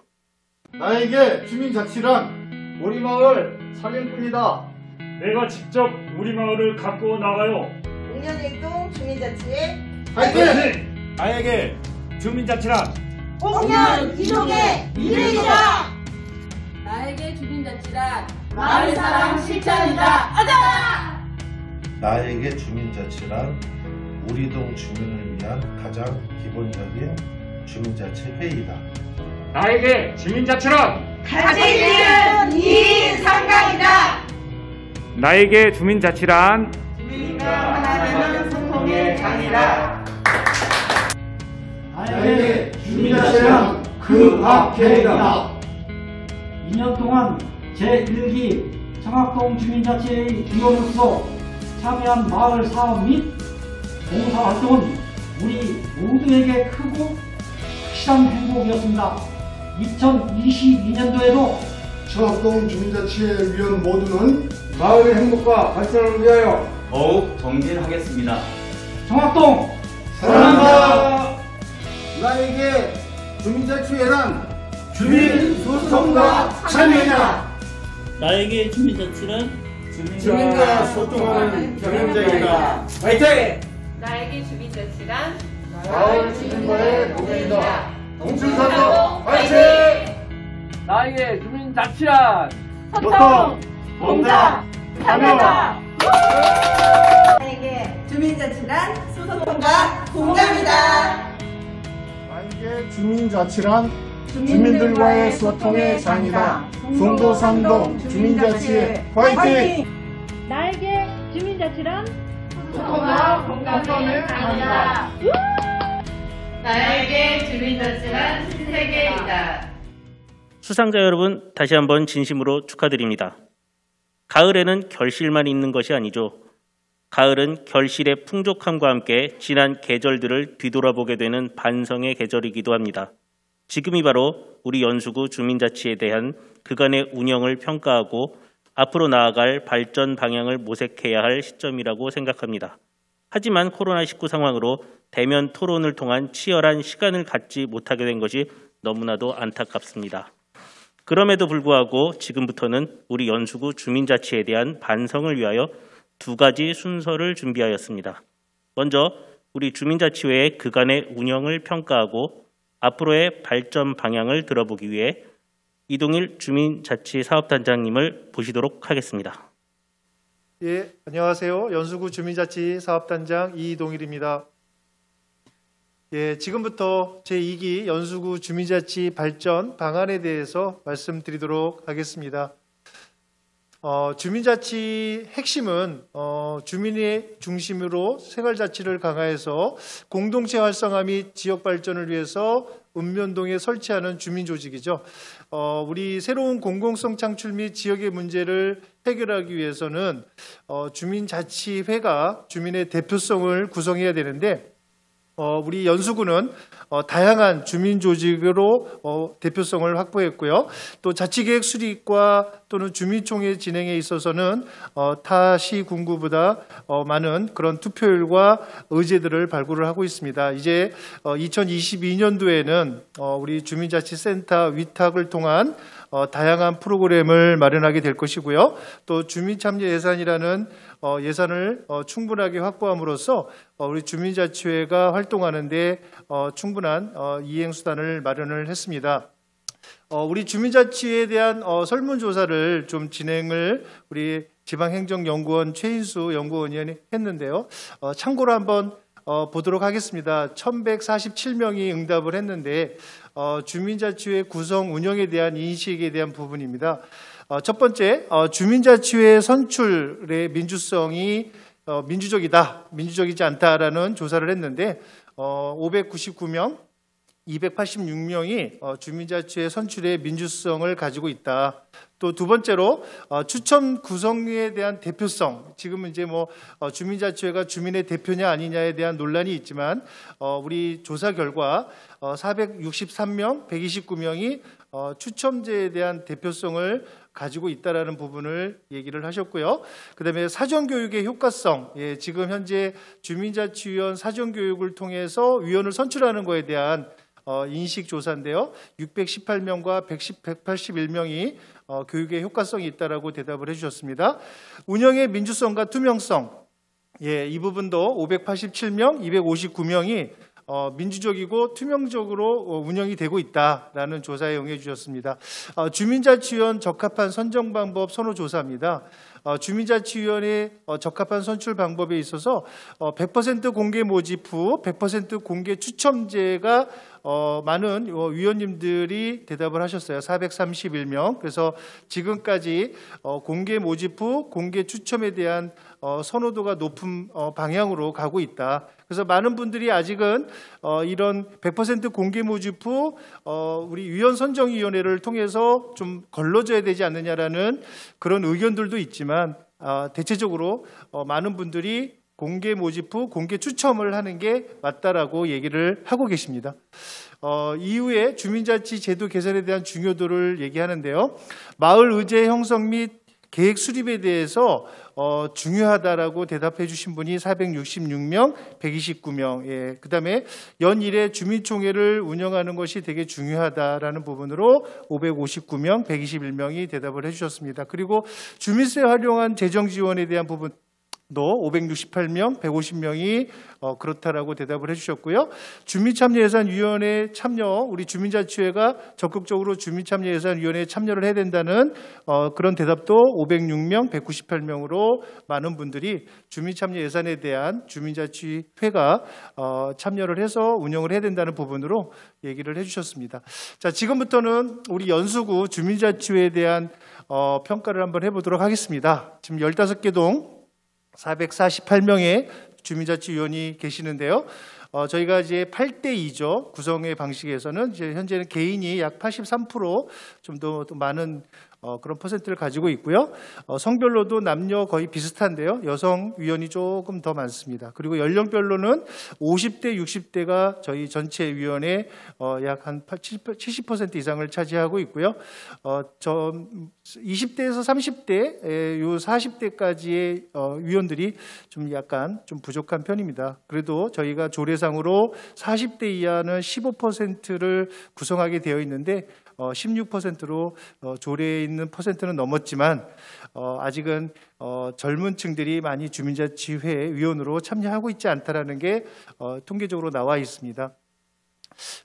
나에게 주민자치란 우리 마을 사냥꾼이다. 내가 직접 우리 마을을 갖고 나가요. 공연일동 주민자치회 화이팅! 나에게 주민자치란 공연 이동의 미래이다. 나에게 주민자치란 마을사랑 실천이다. 가자! 나에게 주민자치란 우리 동 주민을 위한 가장 기본적인 주민자치 회의다. 나에게 주민자치란 가질 일은 2인 상강이다. 나에게 주민자치란 주민과 하나되는 소통의 장이다. 나에게 주민자치란 그 앞 계획이다. 2년 동안 제1기 청학동 주민자치회의 위원으로서 참여한 마을 사업 및 봉사활동은 우리 모두에게 크고 확실한 행복이었습니다. 2022년도에도 청학동 주민자치회 위원 모두는 마을의 행복과 발전을 위하여 더욱 정진하겠습니다. 청학동 사랑합니다. 나에게 주민자치회란 주민 소통과 참여이다. 나에게 주민자치란 주민과 소통하는 경영자이다. 화이팅! 나에게 주민자치란 마을 주민과의 동행이다. 동춘사동 화이팅! 나에게 주민자치란 소통, 봉사, 참여다. 나에게 주민자치란 소통과 공감이다. 나에게 주민자치란 주민들과의 소통의 장이다. 송도삼동 주민자치회 화이팅! 나에게 주민자치란 소통과 공감의 장이다. 나에게 주민자치란 신세계이다. 수상자 여러분, 다시 한번 진심으로 축하드립니다. 가을에는 결실만 있는 것이 아니죠. 가을은 결실의 풍족함과 함께 지난 계절들을 뒤돌아보게 되는 반성의 계절이기도 합니다. 지금이 바로 우리 연수구 주민자치에 대한 그간의 운영을 평가하고 앞으로 나아갈 발전 방향을 모색해야 할 시점이라고 생각합니다. 하지만 코로나19 상황으로 대면 토론을 통한 치열한 시간을 갖지 못하게 된 것이 너무나도 안타깝습니다. 그럼에도 불구하고 지금부터는 우리 연수구 주민자치에 대한 반성을 위하여 두 가지 순서를 준비하였습니다. 먼저 우리 주민자치회의 그간의 운영을 평가하고 앞으로의 발전 방향을 들어보기 위해 이동일 주민자치사업단장님을 모시도록 하겠습니다. 예, 안녕하세요. 연수구 주민자치사업단장 이동일입니다. 예, 지금부터 제2기 연수구 주민자치 발전 방안에 대해서 말씀드리도록 하겠습니다. 주민자치 핵심은 주민의 중심으로 생활자치를 강화해서 공동체 활성화 및 지역 발전을 위해서 읍면동에 설치하는 주민조직이죠. 우리 새로운 공공성 창출 및 지역의 문제를 해결하기 위해서는 주민자치회가 주민의 대표성을 구성해야 되는데 우리 연수구는 다양한 주민조직으로 대표성을 확보했고요. 또 자치계획 수립과 또는 주민총회 진행에 있어서는 타 시군구보다 많은 그런 투표율과 의제들을 발굴을 하고 있습니다. 이제 2022년도에는 우리 주민자치센터 위탁을 통한 다양한 프로그램을 마련하게 될 것이고요. 또 주민참여 예산이라는 예산을 충분하게 확보함으로써 우리 주민자치회가 활동하는 데 충분한 이행수단을 마련을 했습니다. 우리 주민자치에 대한 설문조사를 좀 진행을 우리 지방행정연구원 최인수 연구원이 했는데요. 참고로 한번 보도록 하겠습니다. 1147명이 응답을 했는데 주민자치회 구성 운영에 대한 인식에 대한 부분입니다. 첫 번째, 주민자치회 선출의 민주성이 민주적이다, 민주적이지 않다라는 조사를 했는데 599명, 286명이 주민자치회 선출의 민주성을 가지고 있다. 또 두 번째로 추천 구성에 대한 대표성, 지금은 이제 주민자치회가 주민의 대표냐 아니냐에 대한 논란이 있지만 우리 조사 결과 463명, 129명이 추첨제에 대한 대표성을 가지고 있다라는 부분을 얘기를 하셨고요. 그다음에 사전교육의 효과성, 지금 현재 주민자치위원 사전교육을 통해서 위원을 선출하는 것에 대한 인식 조사인데요. 618명과 181명이 교육의 효과성이 있다라고 대답을 해주셨습니다. 운영의 민주성과 투명성, 이 부분도 587명, 259명이 민주적이고 투명적으로 운영이 되고 있다라는 조사에 응해 주셨습니다. 주민자치위원 적합한 선정 방법 선호 조사입니다. 주민자치위원회 적합한 선출 방법에 있어서 100% 공개 모집 후 100% 공개 추첨제가 많은 위원님들이 대답을 하셨어요. 431명. 그래서 지금까지 공개 모집 후 공개 추첨에 대한 선호도가 높은 방향으로 가고 있다. 그래서 많은 분들이 아직은 이런 100% 공개 모집 후 우리 위원 선정위원회를 통해서 좀 걸러져야 되지 않느냐라는 그런 의견들도 있지만 대체적으로 많은 분들이 공개 모집 후 공개 추첨을 하는 게 맞다라고 얘기를 하고 계십니다. 이후에 주민자치 제도 개선에 대한 중요도를 얘기하는데요. 마을 의제 형성 및 계획 수립에 대해서 중요하다라고 대답해 주신 분이 466명, 129명. 그다음에 연일에 주민총회를 운영하는 것이 되게 중요하다라는 부분으로 559명, 121명이 대답을 해 주셨습니다. 그리고 주민세 활용한 재정 지원에 대한 부분 도 568명, 150명이 그렇다라고 대답을 해주셨고요. 주민참여예산위원회 참여, 우리 주민자치회가 적극적으로 주민참여예산위원회에 참여를 해야 된다는 그런 대답도 506명, 198명으로 많은 분들이 주민참여예산에 대한 주민자치회가 참여를 해서 운영을 해야 된다는 부분으로 얘기를 해주셨습니다. 자, 지금부터는 우리 연수구 주민자치회에 대한 평가를 한번 해보도록 하겠습니다. 지금 15개 동 448명의 주민자치위원이 계시는데요. 저희가 이제 8대2죠. 구성의 방식에서는 이제 현재는 개인이 약 83% 좀 더 많은 그런 퍼센트를 가지고 있고요. 성별로도 남녀 거의 비슷한데요. 여성 위원이 조금 더 많습니다. 그리고 연령별로는 50대, 60대가 저희 전체 위원의 약 한 70% 이상을 차지하고 있고요. 20대에서 30대, 요 40대까지의 위원들이 좀 약간 좀 부족한 편입니다. 그래도 저희가 조례상으로 40대 이하는 15%를 구성하게 되어 있는데 16%로 조례에 있는 퍼센트는 넘었지만 아직은 젊은 층들이 많이 주민자치회 위원으로 참여하고 있지 않다라는 게 통계적으로 나와 있습니다.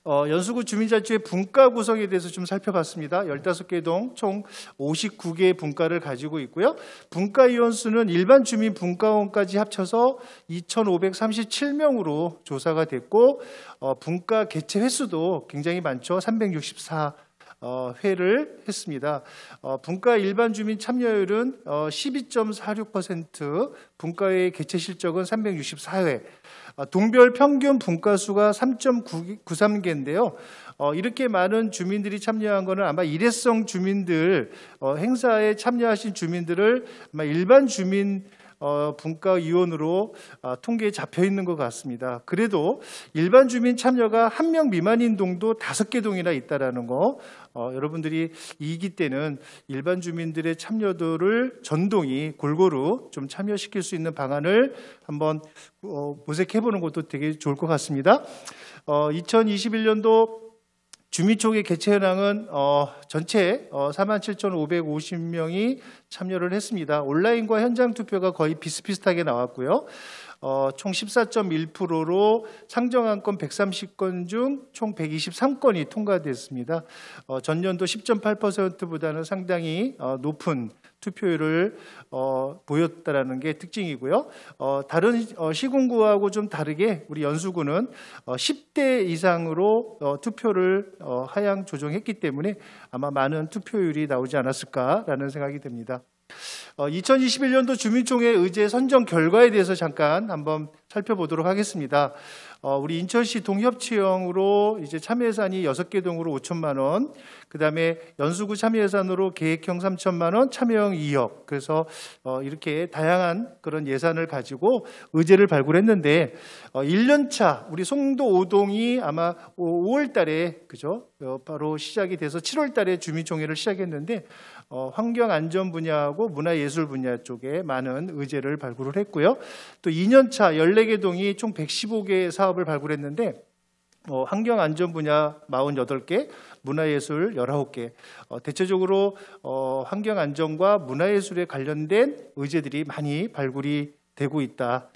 연수구 주민자치회 분과 구성에 대해서 좀 살펴봤습니다. 15개 동 총 59개의 분과를 가지고 있고요. 분과위원 수는 일반 주민 분과원까지 합쳐서 2,537명으로 조사가 됐고 분과 개최 횟수도 굉장히 많죠. 364 회를 했습니다. 분과 일반 주민 참여율은 12.46%, 분과의 개최 실적은 364회, 동별 평균 분과 수가 3.93개인데요. 이렇게 많은 주민들이 참여한 것은 아마 일회성 주민들, 행사에 참여하신 주민들을 아마 일반 주민 분과위원으로 통계에 잡혀 있는 것 같습니다. 그래도 일반 주민 참여가 1명 미만인 동도 5개 동이나 있다라는 거, 여러분들이 이기 때는 일반 주민들의 참여도를 전동이 골고루 좀 참여시킬 수 있는 방안을 한번 모색해보는 것도 되게 좋을 것 같습니다. 2021년도 주민총회 개최 현황은 전체 47,550명이 참여를 했습니다. 온라인과 현장 투표가 거의 비슷비슷하게 나왔고요. 총 14.1%로 상정한 건 130건 중 총 123건이 통과됐습니다. 전년도 10.8%보다는 상당히 높은 투표율을 보였다라는 게 특징이고요. 다른 시군구하고 좀 다르게 우리 연수구는 10대 이상으로 투표를 하향 조정했기 때문에 아마 많은 투표율이 나오지 않았을까라는 생각이 듭니다. 2021년도 주민총회 의제 선정 결과에 대해서 잠깐 한번 살펴보도록 하겠습니다. 우리 인천시 동협치형으로 이제 참여 예산이 6개 동으로 5천만 원, 그다음에 연수구 참여 예산으로 계획형 3천만 원, 참여형 2억. 그래서 이렇게 다양한 그런 예산을 가지고 의제를 발굴했는데 1년차 우리 송도 5동이 아마 5월 달에 그죠? 바로 시작이 돼서 7월 달에 주민총회를 시작했는데 환경 안전 분야하고 문화예술 분야 쪽에 많은 의제를 발굴을 했고요. 또 2년차 14개 동이 총 115개 사업을 발굴했는데 환경 안전 분야 48개, 문화예술 19개. 대체적으로 환경 안전과 문화예술에 관련된 의제들이 많이 발굴이 되고 있다.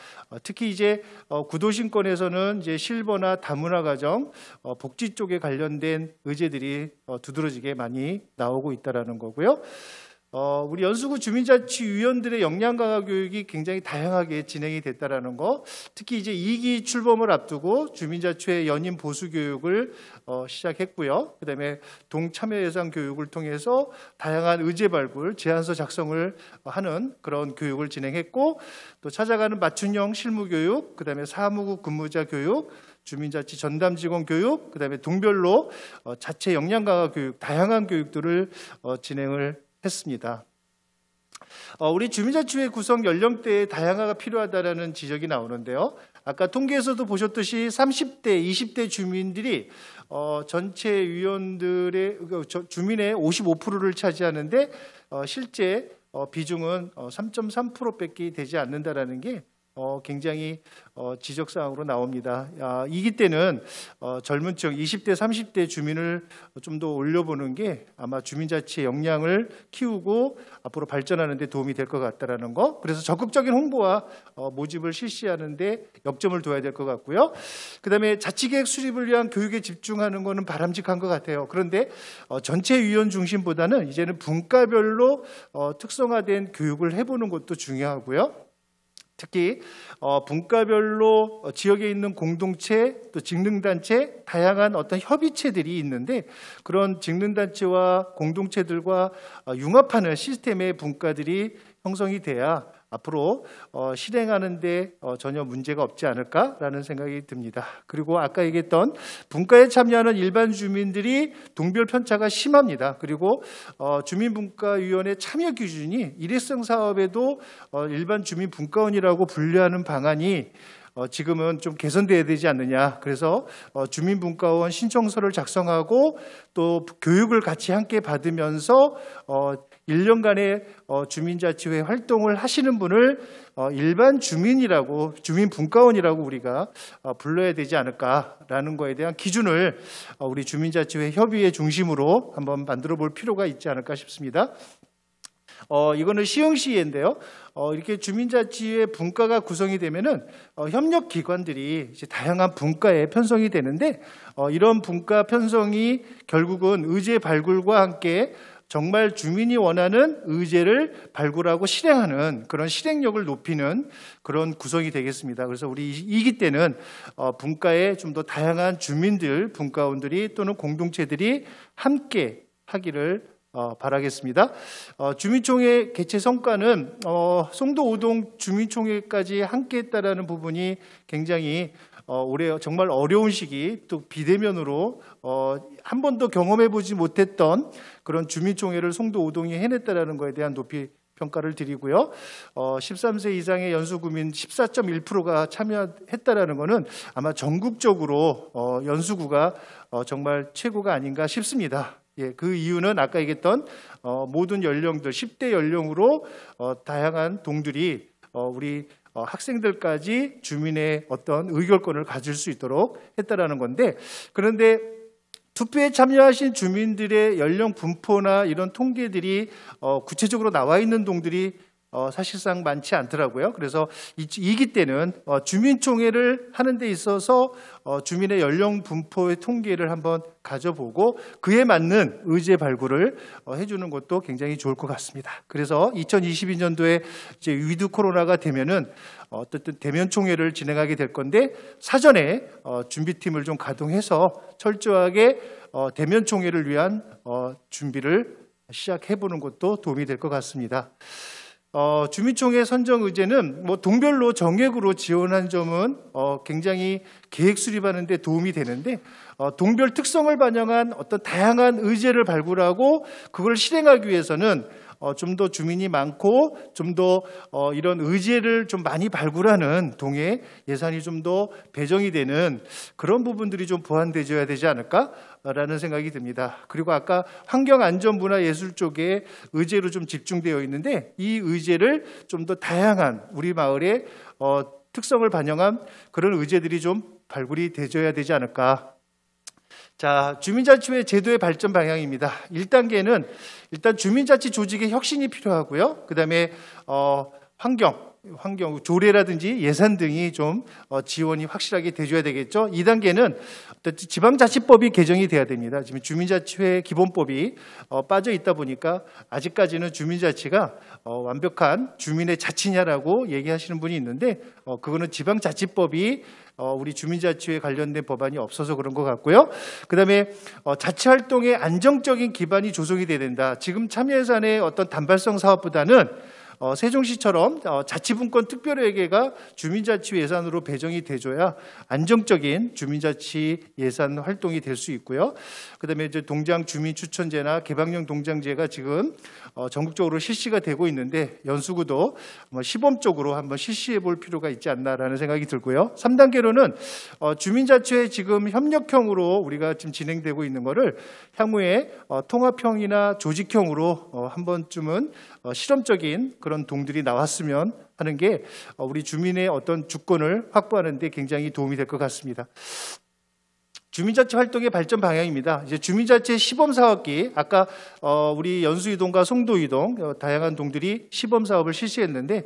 특히 이제 구도심권에서는 이제 실버나 다문화 가정, 복지 쪽에 관련된 의제들이 두드러지게 많이 나오고 있다라는 거고요. 우리 연수구 주민자치위원들의 역량 강화 교육이 굉장히 다양하게 진행이 됐다라는 거, 특히 이제 2기 출범을 앞두고 주민자치회 연임 보수 교육을 시작했고요. 그다음에 동참여 예산 교육을 통해서 다양한 의제 발굴, 제안서 작성을 하는 그런 교육을 진행했고, 또 찾아가는 맞춤형 실무 교육, 그다음에 사무국 근무자 교육, 주민자치 전담 직원 교육, 그다음에 동별로 자체 역량 강화 교육, 다양한 교육들을 진행을 했습니다. 우리 주민자치회 구성 연령대의 다양화가 필요하다는 지적이 나오는데요. 아까 통계에서도 보셨듯이 30대, 20대 주민들이 전체 위원들의 주민의 55%를 차지하는데 실제 비중은 3.3%밖에 되지 않는다라는 게 굉장히 지적사항으로 나옵니다. 이기 때는 젊은 층 20대, 30대 주민을 좀 더 올려보는 게 아마 주민자치의 역량을 키우고 앞으로 발전하는 데 도움이 될 것 같다는 거. 그래서 적극적인 홍보와 모집을 실시하는 데 역점을 둬야 될 것 같고요. 그다음에 자치계획 수립을 위한 교육에 집중하는 거는 바람직한 것 같아요. 그런데 전체 위원 중심보다는 이제는 분과별로 특성화된 교육을 해보는 것도 중요하고요. 특히 분과별로 지역에 있는 공동체, 또 직능단체, 다양한 어떤 협의체들이 있는데 그런 직능단체와 공동체들과 융합하는 시스템의 분과들이 형성이 돼야 앞으로 실행하는 데 전혀 문제가 없지 않을까라는 생각이 듭니다. 그리고 아까 얘기했던 분과에 참여하는 일반 주민들이 동별 편차가 심합니다. 그리고 주민분과위원회 참여 기준이 일회성 사업에도 일반 주민분과원이라고 분류하는 방안이 지금은 좀 개선돼야 되지 않느냐. 그래서 주민분과원 신청서를 작성하고 또 교육을 같이 함께 받으면서 1년간의 주민자치회 활동을 하시는 분을 일반 주민이라고, 주민분과원이라고 우리가 불러야 되지 않을까라는 거에 대한 기준을 우리 주민자치회 협의회 중심으로 한번 만들어 볼 필요가 있지 않을까 싶습니다. 이거는 시흥시인데요. 이렇게 주민자치회 분과가 구성이 되면은 협력기관들이 이제 다양한 분과에 편성이 되는데 이런 분과 편성이 결국은 의제 발굴과 함께 정말 주민이 원하는 의제를 발굴하고 실행하는 그런 실행력을 높이는 그런 구성이 되겠습니다. 그래서 우리 2기 때는 분과에 좀 더 다양한 주민들, 분과원들이 또는 공동체들이 함께 하기를 바라겠습니다. 주민총회 개최 성과는 송도 오동 주민총회까지 함께 했다라는 부분이 굉장히 올해 정말 어려운 시기 또 비대면으로 한 번도 경험해 보지 못했던 그런 주민총회를 송도 오동이 해냈다라는 것에 대한 높이 평가를 드리고요. 13세 이상의 연수구민 14.1%가 참여했다라는 것은 아마 전국적으로 연수구가 정말 최고가 아닌가 싶습니다. 예, 그 이유는 아까 얘기했던 모든 연령들 10대 연령으로 다양한 동들이 우리 학생들까지 주민의 어떤 의결권을 가질 수 있도록 했다라는 건데, 그런데 투표에 참여하신 주민들의 연령 분포나 이런 통계들이 구체적으로 나와 있는 동들이 사실상 많지 않더라고요. 그래서 2기 때는 주민총회를 하는 데 있어서 주민의 연령 분포의 통계를 한번 가져보고 그에 맞는 의제 발굴을 해주는 것도 굉장히 좋을 것 같습니다. 그래서 2022년도에 이제 위드 코로나가 되면은 어쨌든 대면 총회를 진행하게 될 건데 사전에 준비팀을 좀 가동해서 철저하게 대면 총회를 위한 준비를 시작해보는 것도 도움이 될 것 같습니다. 주민총회 선정 의제는 동별로 정액으로 지원한 점은 굉장히 계획 수립하는 데 도움이 되는데 동별 특성을 반영한 어떤 다양한 의제를 발굴하고 그걸 실행하기 위해서는 좀 더 주민이 많고 좀 더 이런 의제를 좀 많이 발굴하는 동에 예산이 좀 더 배정이 되는 그런 부분들이 좀 보완되어야 되지 않을까라는 생각이 듭니다. 그리고 아까 환경안전문화예술 쪽에 의제로 좀 집중되어 있는데 이 의제를 좀 더 다양한 우리 마을의 특성을 반영한 그런 의제들이 좀 발굴이 되어야 되지 않을까. 자, 주민자치회 제도의 발전 방향입니다. 1단계는 일단 주민자치 조직의 혁신이 필요하고요. 그다음에 환경, 조례라든지 예산 등이 좀 지원이 확실하게 돼줘야 되겠죠. 2단계는 지방자치법이 개정이 돼야 됩니다. 지금 주민자치회 기본법이 빠져 있다 보니까 아직까지는 주민자치가 완벽한 주민의 자치냐라고 얘기하시는 분이 있는데 그거는 지방자치법이 우리 주민자치회 관련된 법안이 없어서 그런 것 같고요. 그다음에 자치활동의 안정적인 기반이 조성이 돼야 된다. 지금 참여예산의 어떤 단발성 사업보다는 세종시처럼 자치분권 특별회계가 주민자치 예산으로 배정이 돼줘야 안정적인 주민자치 예산 활동이 될 수 있고요. 그다음에 이제 동장 주민추천제나 개방형 동장제가 지금 전국적으로 실시가 되고 있는데 연수구도 시범적으로 한번 실시해 볼 필요가 있지 않나라는 생각이 들고요. 3단계로는 주민자치회 지금 협력형으로 우리가 지금 진행되고 있는 거를 향후에 통합형이나 조직형으로 한 번쯤은 실험적인 그런 동들이 나왔으면 하는 게 우리 주민의 어떤 주권을 확보하는 데 굉장히 도움이 될 것 같습니다. 주민자치 활동의 발전 방향입니다. 이제 주민자치 시범 사업기 아까 우리 연수이동과 송도이동 다양한 동들이 시범 사업을 실시했는데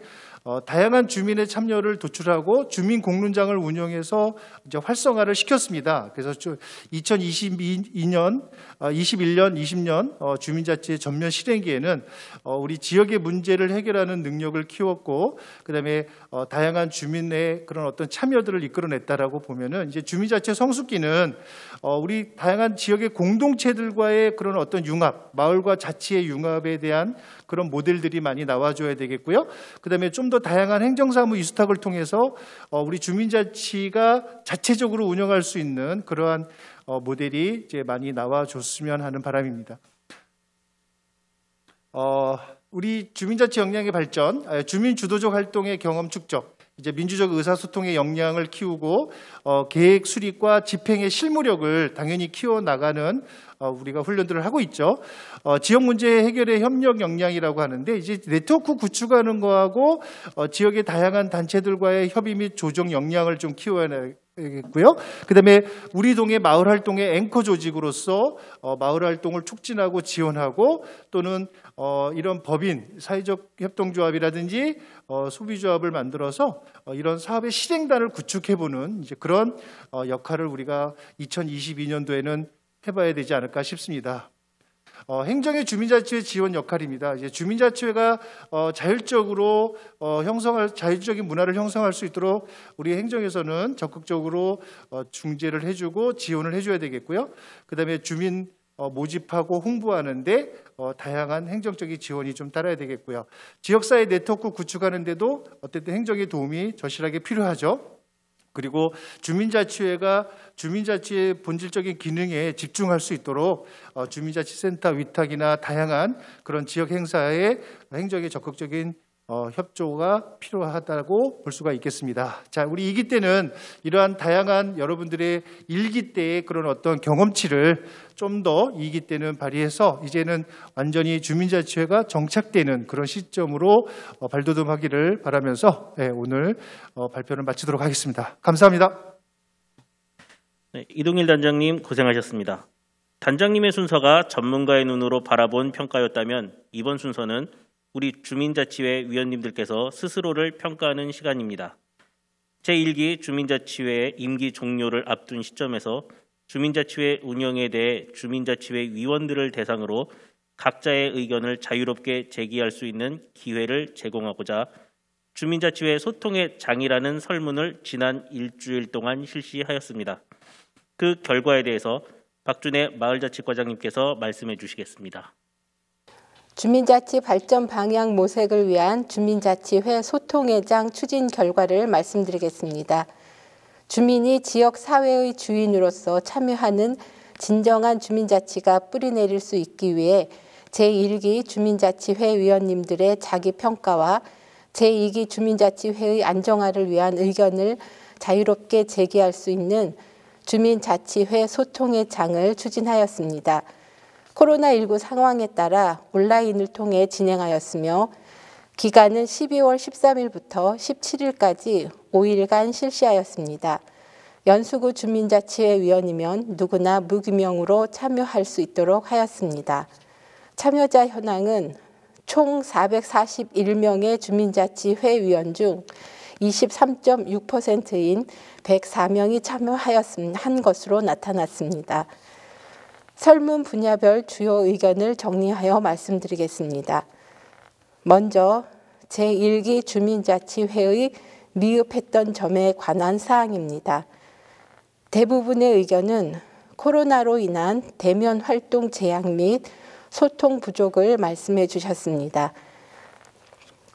다양한 주민의 참여를 도출하고 주민 공론장을 운영해서 이제 활성화를 시켰습니다. 그래서 2022년, 21년, 20년 주민자치 전면 실행기에는 우리 지역의 문제를 해결하는 능력을 키웠고, 그다음에 다양한 주민의 그런 어떤 참여들을 이끌어냈다라고 보면은 이제 주민자치 성숙기는 우리 다양한 지역의 공동체들과의 그런 어떤 융합, 마을과 자치의 융합에 대한 그런 모델들이 많이 나와줘야 되겠고요. 그다음에 좀 좀 더 다양한 행정사무 위수탁을 통해서 우리 주민자치가 자체적으로 운영할 수 있는 그러한 모델이 이제 많이 나와줬으면 하는 바람입니다. 우리 주민자치 역량의 발전, 주민 주도적 활동의 경험 축적, 이제 민주적 의사소통의 역량을 키우고 계획 수립과 집행의 실무력을 당연히 키워나가는 우리가 훈련들을 하고 있죠. 지역 문제 해결의 협력 역량이라고 하는데 이제 네트워크 구축하는 거하고 지역의 다양한 단체들과의 협의 및 조정 역량을 좀 키워야겠고요. 그다음에 우리 동의 마을 활동의 앵커 조직으로서 마을 활동을 촉진하고 지원하고 또는 이런 법인, 사회적 협동조합이라든지 소비조합을 만들어서 이런 사업의 실행단을 구축해보는 이제 그런 역할을 우리가 2022년도에는 해봐야 되지 않을까 싶습니다. 행정의 주민자치회 지원 역할입니다. 이제 주민자치회가 자율적으로 자율적인 문화를 형성할 수 있도록 우리 행정에서는 적극적으로 중재를 해주고 지원을 해줘야 되겠고요. 그다음에 주민 모집하고 홍보하는데 다양한 행정적인 지원이 좀 따라야 되겠고요. 지역사회 네트워크 구축하는데도 어쨌든 행정의 도움이 절실하게 필요하죠. 그리고 주민자치회가 주민자치의 본질적인 기능에 집중할 수 있도록 주민자치센터 위탁이나 다양한 그런 지역 행사에 행정의 적극적인 협조가 필요하다고 볼 수가 있겠습니다. 자, 우리 2기 때는 이러한 다양한 여러분들의 1기 때의 그런 어떤 경험치를 좀 더 2기 때는 발휘해서 이제는 완전히 주민자치회가 정착되는 그런 시점으로 발돋움하기를 바라면서 오늘 발표를 마치도록 하겠습니다. 감사합니다. 네, 이동일 단장님 고생하셨습니다. 단장님의 순서가 전문가의 눈으로 바라본 평가였다면 이번 순서는 우리 주민자치회 위원님들께서 스스로를 평가하는 시간입니다. 제1기 주민자치회 임기 종료를 앞둔 시점에서 주민자치회 운영에 대해 주민자치회 위원들을 대상으로 각자의 의견을 자유롭게 제기할 수 있는 기회를 제공하고자 주민자치회 소통의 장이라는 설문을 지난 일주일 동안 실시하였습니다. 그 결과에 대해서 박준혜 마을자치과장님께서 말씀해 주시겠습니다. 주민자치 발전 방향 모색을 위한 주민자치회 소통의 장 추진 결과를 말씀드리겠습니다. 주민이 지역 사회의 주인으로서 참여하는 진정한 주민자치가 뿌리내릴 수 있기 위해 제1기 주민자치회 위원님들의 자기평가와 제2기 주민자치회의 안정화를 위한 의견을 자유롭게 제기할 수 있는 주민자치회 소통의 장을 추진하였습니다. 코로나19 상황에 따라 온라인을 통해 진행하였으며 기간은 12월 13일부터 17일까지 5일간 실시하였습니다. 연수구 주민자치회 위원이면 누구나 무기명으로 참여할 수 있도록 하였습니다. 참여자 현황은 총 441명의 주민자치회 위원 중 23.6%인 104명이 참여한 것으로 나타났습니다. 설문 분야별 주요 의견을 정리하여 말씀드리겠습니다. 먼저 제1기 주민자치회의 미흡했던 점에 관한 사항입니다. 대부분의 의견은 코로나로 인한 대면 활동 제약 및 소통 부족을 말씀해 주셨습니다.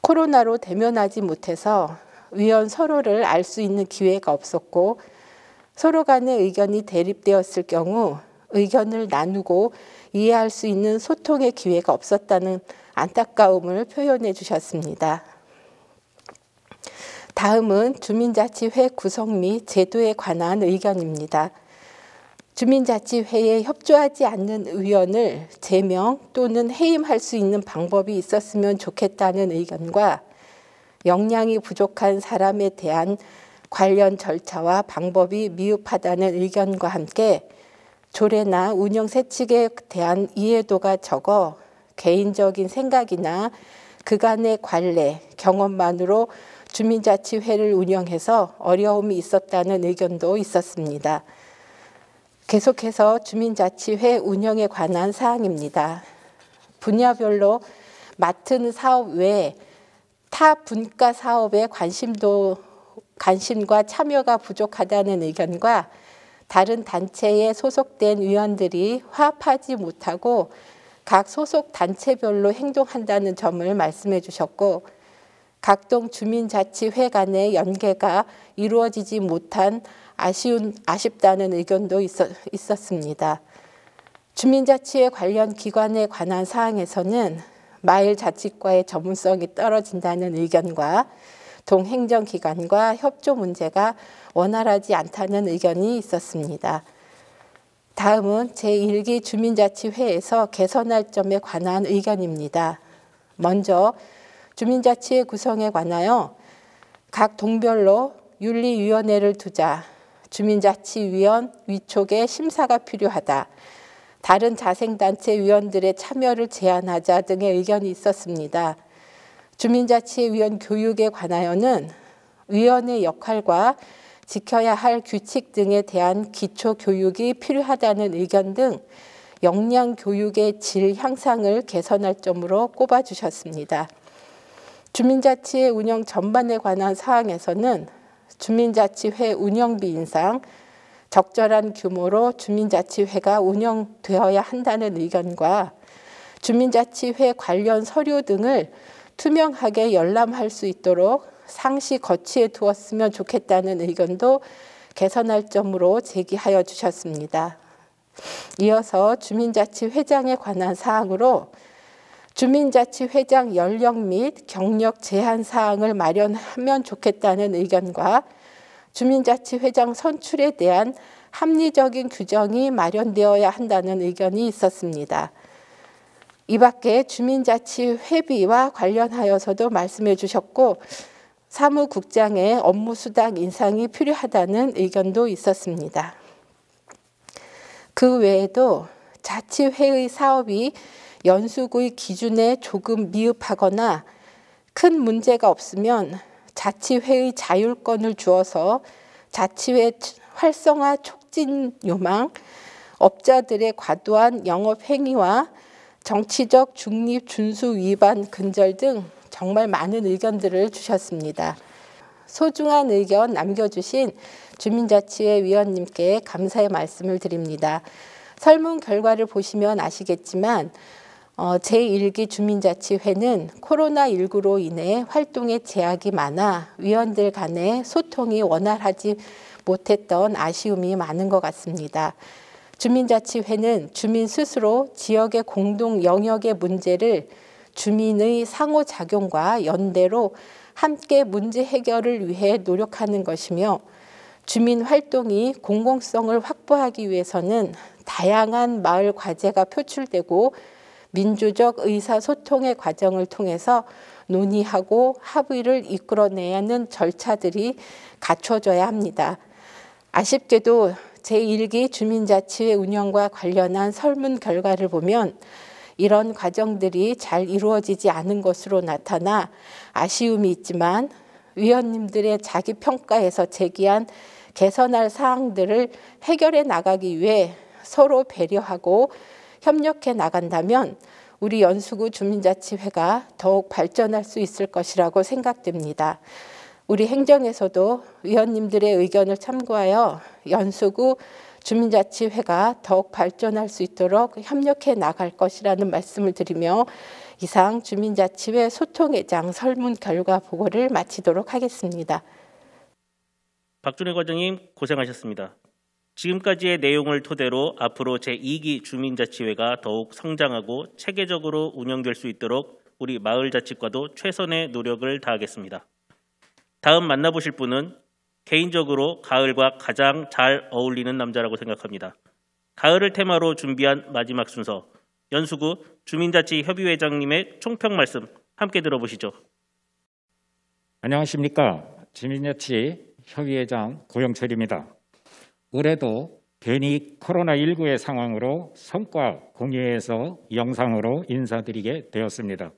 코로나로 대면하지 못해서 위원 서로를 알 수 있는 기회가 없었고 서로 간의 의견이 대립되었을 경우 의견을 나누고 이해할 수 있는 소통의 기회가 없었다는 안타까움을 표현해 주셨습니다. 다음은 주민자치회 구성 및 제도에 관한 의견입니다. 주민자치회에 협조하지 않는 의원을 제명 또는 해임할 수 있는 방법이 있었으면 좋겠다는 의견과 역량이 부족한 사람에 대한 관련 절차와 방법이 미흡하다는 의견과 함께 조례나 운영 세칙에 대한 이해도가 적어 개인적인 생각이나 그간의 관례, 경험만으로 주민자치회를 운영해서 어려움이 있었다는 의견도 있었습니다. 계속해서 주민자치회 운영에 관한 사항입니다. 분야별로 맡은 사업 외에 타 분과 사업에 관심과 참여가 부족하다는 의견과 다른 단체에 소속된 위원들이 화합하지 못하고 각 소속 단체별로 행동한다는 점을 말씀해 주셨고 각동 주민자치회 간의 연계가 이루어지지 못한 아쉽다는 의견도 있었습니다. 주민자치회 관련 기관에 관한 사항에서는 마을자치과의 전문성이 떨어진다는 의견과 동행정기관과 협조 문제가 원활하지 않다는 의견이 있었습니다. 다음은 제1기 주민자치회에서 개선할 점에 관한 의견입니다. 먼저 주민자치회 구성에 관하여 각 동별로 윤리위원회를 두자, 주민자치위원 위촉의 심사가 필요하다, 다른 자생단체 위원들의 참여를 제한하자 등의 의견이 있었습니다. 주민자치회 위원 교육에 관하여는 위원의 역할과 지켜야 할 규칙 등에 대한 기초 교육이 필요하다는 의견 등 역량 교육의 질 향상을 개선할 점으로 꼽아주셨습니다. 주민자치회 운영 전반에 관한 사항에서는 주민자치회 운영비 인상, 적절한 규모로 주민자치회가 운영되어야 한다는 의견과 주민자치회 관련 서류 등을 투명하게 열람할 수 있도록 상시 거치해 두었으면 좋겠다는 의견도 개선할 점으로 제기하여 주셨습니다. 이어서 주민자치회장에 관한 사항으로 주민자치회장 연령 및 경력 제한 사항을 마련하면 좋겠다는 의견과 주민자치회장 선출에 대한 합리적인 규정이 마련되어야 한다는 의견이 있었습니다. 이 밖에 주민자치회비와 관련하여서도 말씀해 주셨고 사무국장의 업무 수당 인상이 필요하다는 의견도 있었습니다. 그 외에도 자치회의 사업이 연수구의 기준에 조금 미흡하거나 큰 문제가 없으면 자치회의 자율권을 주어서 자치회 활성화 촉진 요망, 업자들의 과도한 영업 행위와 정치적 중립 준수 위반 근절 등 정말 많은 의견들을 주셨습니다. 소중한 의견 남겨주신 주민자치회 위원님께 감사의 말씀을 드립니다. 설문 결과를 보시면 아시겠지만 제1기 주민자치회는 코로나19로 인해 활동에 제약이 많아 위원들 간의 소통이 원활하지 못했던 아쉬움이 많은 것 같습니다. 주민자치회는 주민 스스로 지역의 공동 영역의 문제를 주민의 상호작용과 연대로 함께 문제 해결을 위해 노력하는 것이며 주민 활동이 공공성을 확보하기 위해서는 다양한 마을 과제가 표출되고 민주적 의사소통의 과정을 통해서 논의하고 합의를 이끌어내야 하는 절차들이 갖춰져야 합니다. 아쉽게도 제1기 주민자치회 운영과 관련한 설문 결과를 보면 이런 과정들이 잘 이루어지지 않은 것으로 나타나 아쉬움이 있지만 위원님들의 자기평가에서 제기한 개선할 사항들을 해결해 나가기 위해 서로 배려하고 협력해 나간다면 우리 연수구 주민자치회가 더욱 발전할 수 있을 것이라고 생각됩니다. 우리 행정에서도 위원님들의 의견을 참고하여 연수구 주민자치회가 더욱 발전할 수 있도록 협력해 나갈 것이라는 말씀을 드리며 이상 주민자치회 소통회장 설문 결과 보고를 마치도록 하겠습니다. 박준혜 과장님 고생하셨습니다. 지금까지의 내용을 토대로 앞으로 제2기 주민자치회가 더욱 성장하고 체계적으로 운영될 수 있도록 우리 마을자치과도 최선의 노력을 다하겠습니다. 다음 만나보실 분은 개인적으로 가을과 가장 잘 어울리는 남자라고 생각합니다. 가을을 테마로 준비한 마지막 순서, 연수구 주민자치협의회장님의 총평 말씀 함께 들어보시죠. 안녕하십니까. 주민자치협의회장 고영철입니다. 올해도 괜히 코로나19의 상황으로 성과 공유해서 영상으로 인사드리게 되었습니다.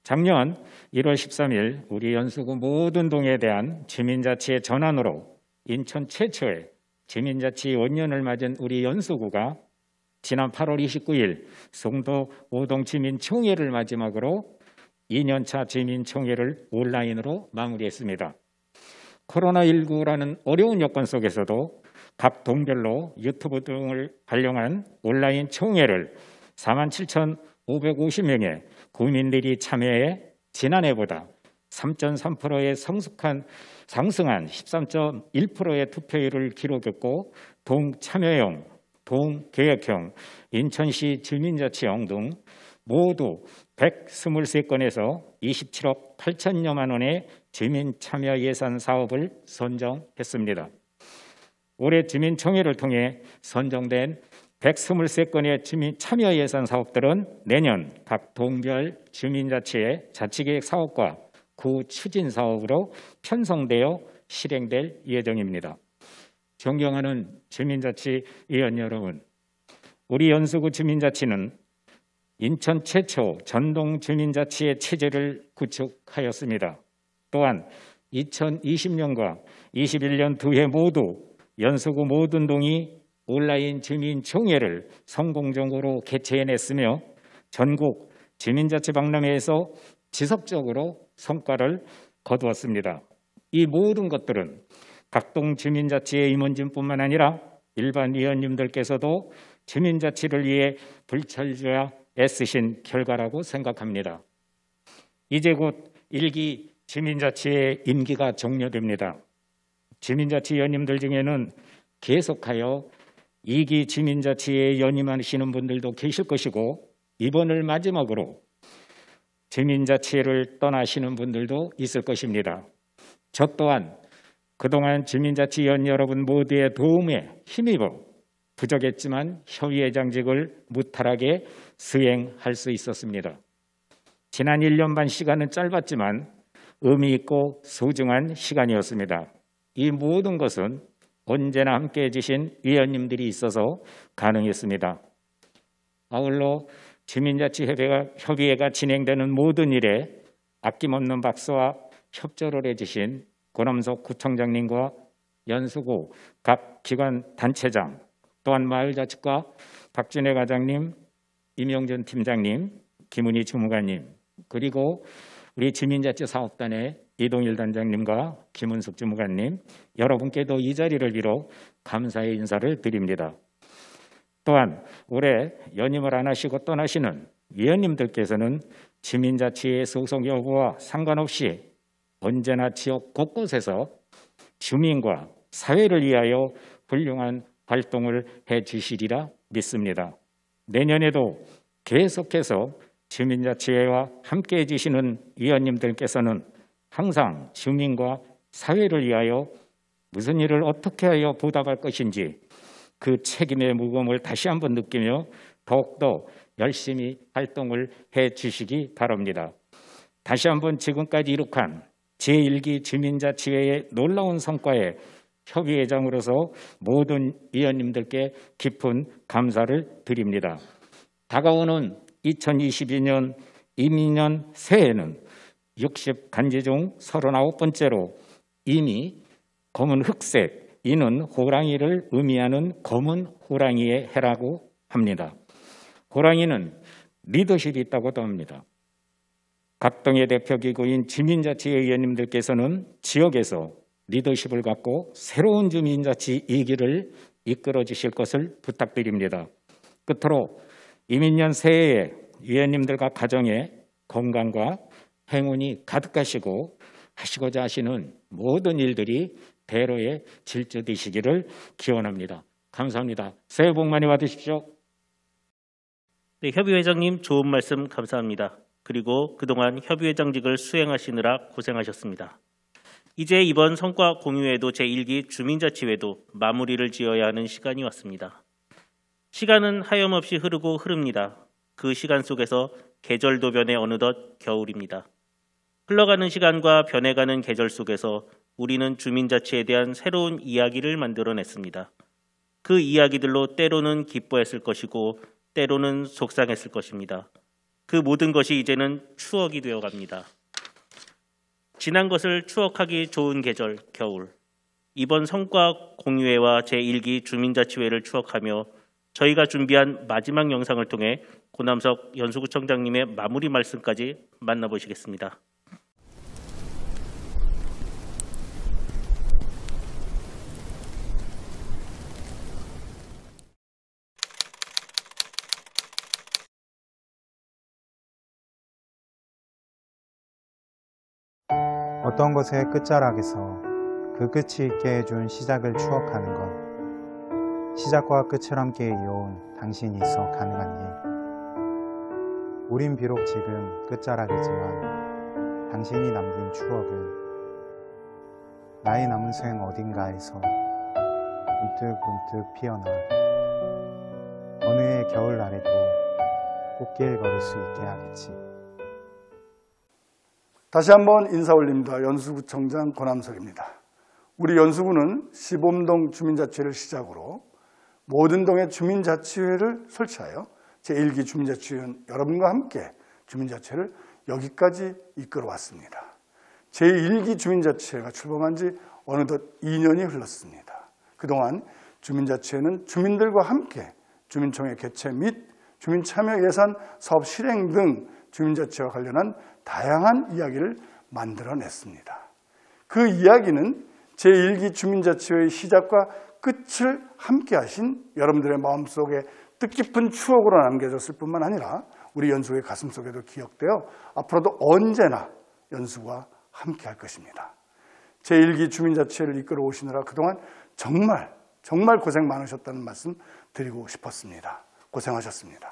작년 1월 13일 우리 연수구 모든 동에 대한 주민자치의 전환으로 인천 최초의 주민자치 원년을 맞은 우리 연수구가 지난 8월 29일 송도 5동 주민총회를 마지막으로 2년차 주민총회를 온라인으로 마무리했습니다. 코로나19라는 어려운 여건 속에서도 각 동별로 유튜브 등을 활용한 온라인 총회를 47,550명의 국민들이 참여해 지난해보다 3.3%의 상승한 13.1%의 투표율을 기록했고 동참여형, 동계획형, 인천시 주민자치형 등 모두 123건에서 27억 8천여만 원의 주민참여 예산 사업을 선정했습니다. 올해 주민총회를 통해 선정된 123건의 주민참여 예산 사업들은 내년 각 동별 주민자치의 자치계획 사업과 구 추진 사업으로 편성되어 실행될 예정입니다. 존경하는 주민자치위원 여러분, 우리 연수구 주민자치는 인천 최초 전동 주민자치의 체제를 구축하였습니다. 또한 2020년과 21년 두 해 모두 연수구 모든 동이 온라인 주민총회를 성공적으로 개최해냈으며 전국 주민자치 박람회에서 지속적으로 성과를 거두었습니다. 이 모든 것들은 각동 주민자치의 임원진뿐만 아니라 일반 위원님들께서도 주민자치를 위해 불철주야 애쓰신 결과라고 생각합니다. 이제 곧 1기 주민자치의 임기가 종료됩니다. 주민자치위원님들 중에는 계속하여 2기 주민자치에 연임하시는 분들도 계실 것이고 이번을 마지막으로 주민자치를 떠나시는 분들도 있을 것입니다. 저 또한 그동안 주민자치위원 여러분 모두의 도움에 힘입어 부족했지만 협의회장직을 무탈하게 수행할 수 있었습니다. 지난 1년 반 시간은 짧았지만 의미 있고 소중한 시간이었습니다. 이 모든 것은 언제나 함께해 주신 위원님들이 있어서 가능했습니다. 아울러 주민자치협의회가 진행되는 모든 일에 아낌없는 박수와 협조를 해주신 고남석 구청장님과 연수구 각 기관 단체장, 또한 마을자치과 박준혜 과장님, 임용준 팀장님, 김은희 주무관님, 그리고 우리 주민자치 사업단의 이동일 단장님과 김은숙 주무관님, 여러분께도 이 자리를 빌어 감사의 인사를 드립니다. 또한 올해 연임을 안 하시고 떠나시는 위원님들께서는 주민자치의 소속 여부와 상관없이 언제나 지역 곳곳에서 주민과 사회를 위하여 훌륭한 활동을 해주시리라 믿습니다. 내년에도 계속해서 주민자치회와 함께해 주시는 위원님들께서는 항상 주민과 사회를 위하여 무슨 일을 어떻게 하여 보답할 것인지 그 책임의 무거움을 다시 한번 느끼며 더욱더 열심히 활동을 해 주시기 바랍니다. 다시 한번 지금까지 이룩한 제1기 주민자치회의 놀라운 성과에 협의회장으로서 모든 위원님들께 깊은 감사를 드립니다. 다가오는 2022년 이민년 새해에는 60 간지 중 39번째로 이미 검은 흑색, 이는 호랑이를 의미하는 검은 호랑이의 해라고 합니다. 호랑이는 리더십이 있다고도 합니다. 각동의 대표기구인 주민자치회 위원님들께서는 지역에서 리더십을 갖고 새로운 주민자치 2기를 이끌어 주실 것을 부탁드립니다. 끝으로 이민년 새해에 위원님들과 가정에 건강과 행운이 가득하시고 하시고자 하시는 모든 일들이 대로에 질주되시기를 기원합니다. 감사합니다. 새해 복 많이 받으십시오. 네, 협의회장님 좋은 말씀 감사합니다. 그리고 그동안 협의회장직을 수행하시느라 고생하셨습니다. 이제 이번 성과 공유회도 제1기 주민자치회도 마무리를 지어야 하는 시간이 왔습니다. 시간은 하염없이 흐르고 흐릅니다. 그 시간 속에서 계절도 변해 어느덧 겨울입니다. 흘러가는 시간과 변해가는 계절 속에서 우리는 주민자치에 대한 새로운 이야기를 만들어냈습니다. 그 이야기들로 때로는 기뻐했을 것이고 때로는 속상했을 것입니다. 그 모든 것이 이제는 추억이 되어갑니다. 지난 것을 추억하기 좋은 계절, 겨울. 이번 성과 공유회와 제1기 주민자치회를 추억하며 저희가 준비한 마지막 영상을 통해 고남석 연수구청장님의 마무리 말씀까지 만나보시겠습니다. 어떤 것의 끝자락에서 그 끝이 있게 해준 시작을 추억하는 것, 시작과 끝을 함께 이어온 당신이 있어 가능한 일. 우린 비록 지금 끝자락이지만 당신이 남긴 추억은 나의 남은 생 어딘가에서 문득문득 피어나 어느 해 겨울날에도 꽃길 걸을 수 있게 하겠지. 다시 한번 인사 올립니다. 연수구청장 권함석입니다. 우리 연수구는 시범동 주민자치회를 시작으로 모든 동의 주민자치회를 설치하여 제1기 주민자치회원 여러분과 함께 주민자치회를 여기까지 이끌어왔습니다. 제1기 주민자치회가 출범한 지 어느덧 2년이 흘렀습니다. 그동안 주민자치회는 주민들과 함께 주민총회 개최 및 주민참여 예산 사업 실행 등 주민자치와 관련한 다양한 이야기를 만들어냈습니다. 그 이야기는 제1기 주민자치회의 시작과 끝을 함께 하신 여러분들의 마음속에 뜻깊은 추억으로 남겨졌을 뿐만 아니라 우리 연수구의 가슴속에도 기억되어 앞으로도 언제나 연수구와 함께 할 것입니다. 제1기 주민자치회를 이끌어 오시느라 그동안 정말 고생 많으셨다는 말씀 드리고 싶었습니다. 고생하셨습니다.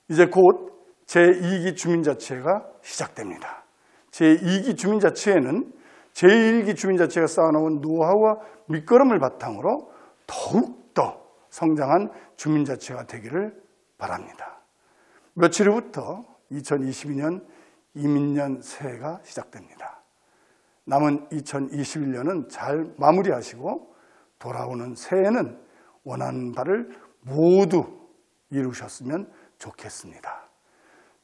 이제 곧 제2기 주민자치회가 시작됩니다. 제2기 주민자치회는 제1기 주민자치회가 쌓아놓은 노하우와 밑거름을 바탕으로 더욱더 성장한 주민자치회가 되기를 바랍니다. 며칠 후부터 2022년 이민년 새해가 시작됩니다. 남은 2021년은 잘 마무리하시고 돌아오는 새해에는 원하는 바를 모두 이루셨으면 좋겠습니다.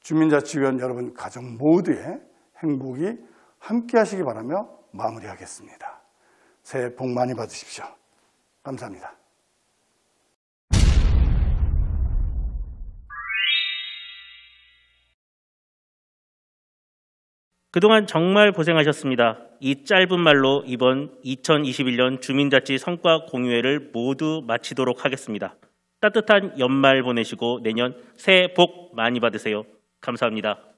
주민자치위원 여러분 가정 모두의 행복이 함께 하시기 바라며 마무리하겠습니다. 새해 복 많이 받으십시오. 감사합니다. 그동안 정말 고생하셨습니다. 이 짧은 말로 이번 2021년 주민자치 성과 공유회를 모두 마치도록 하겠습니다. 따뜻한 연말 보내시고 내년 새해 복 많이 받으세요. 감사합니다.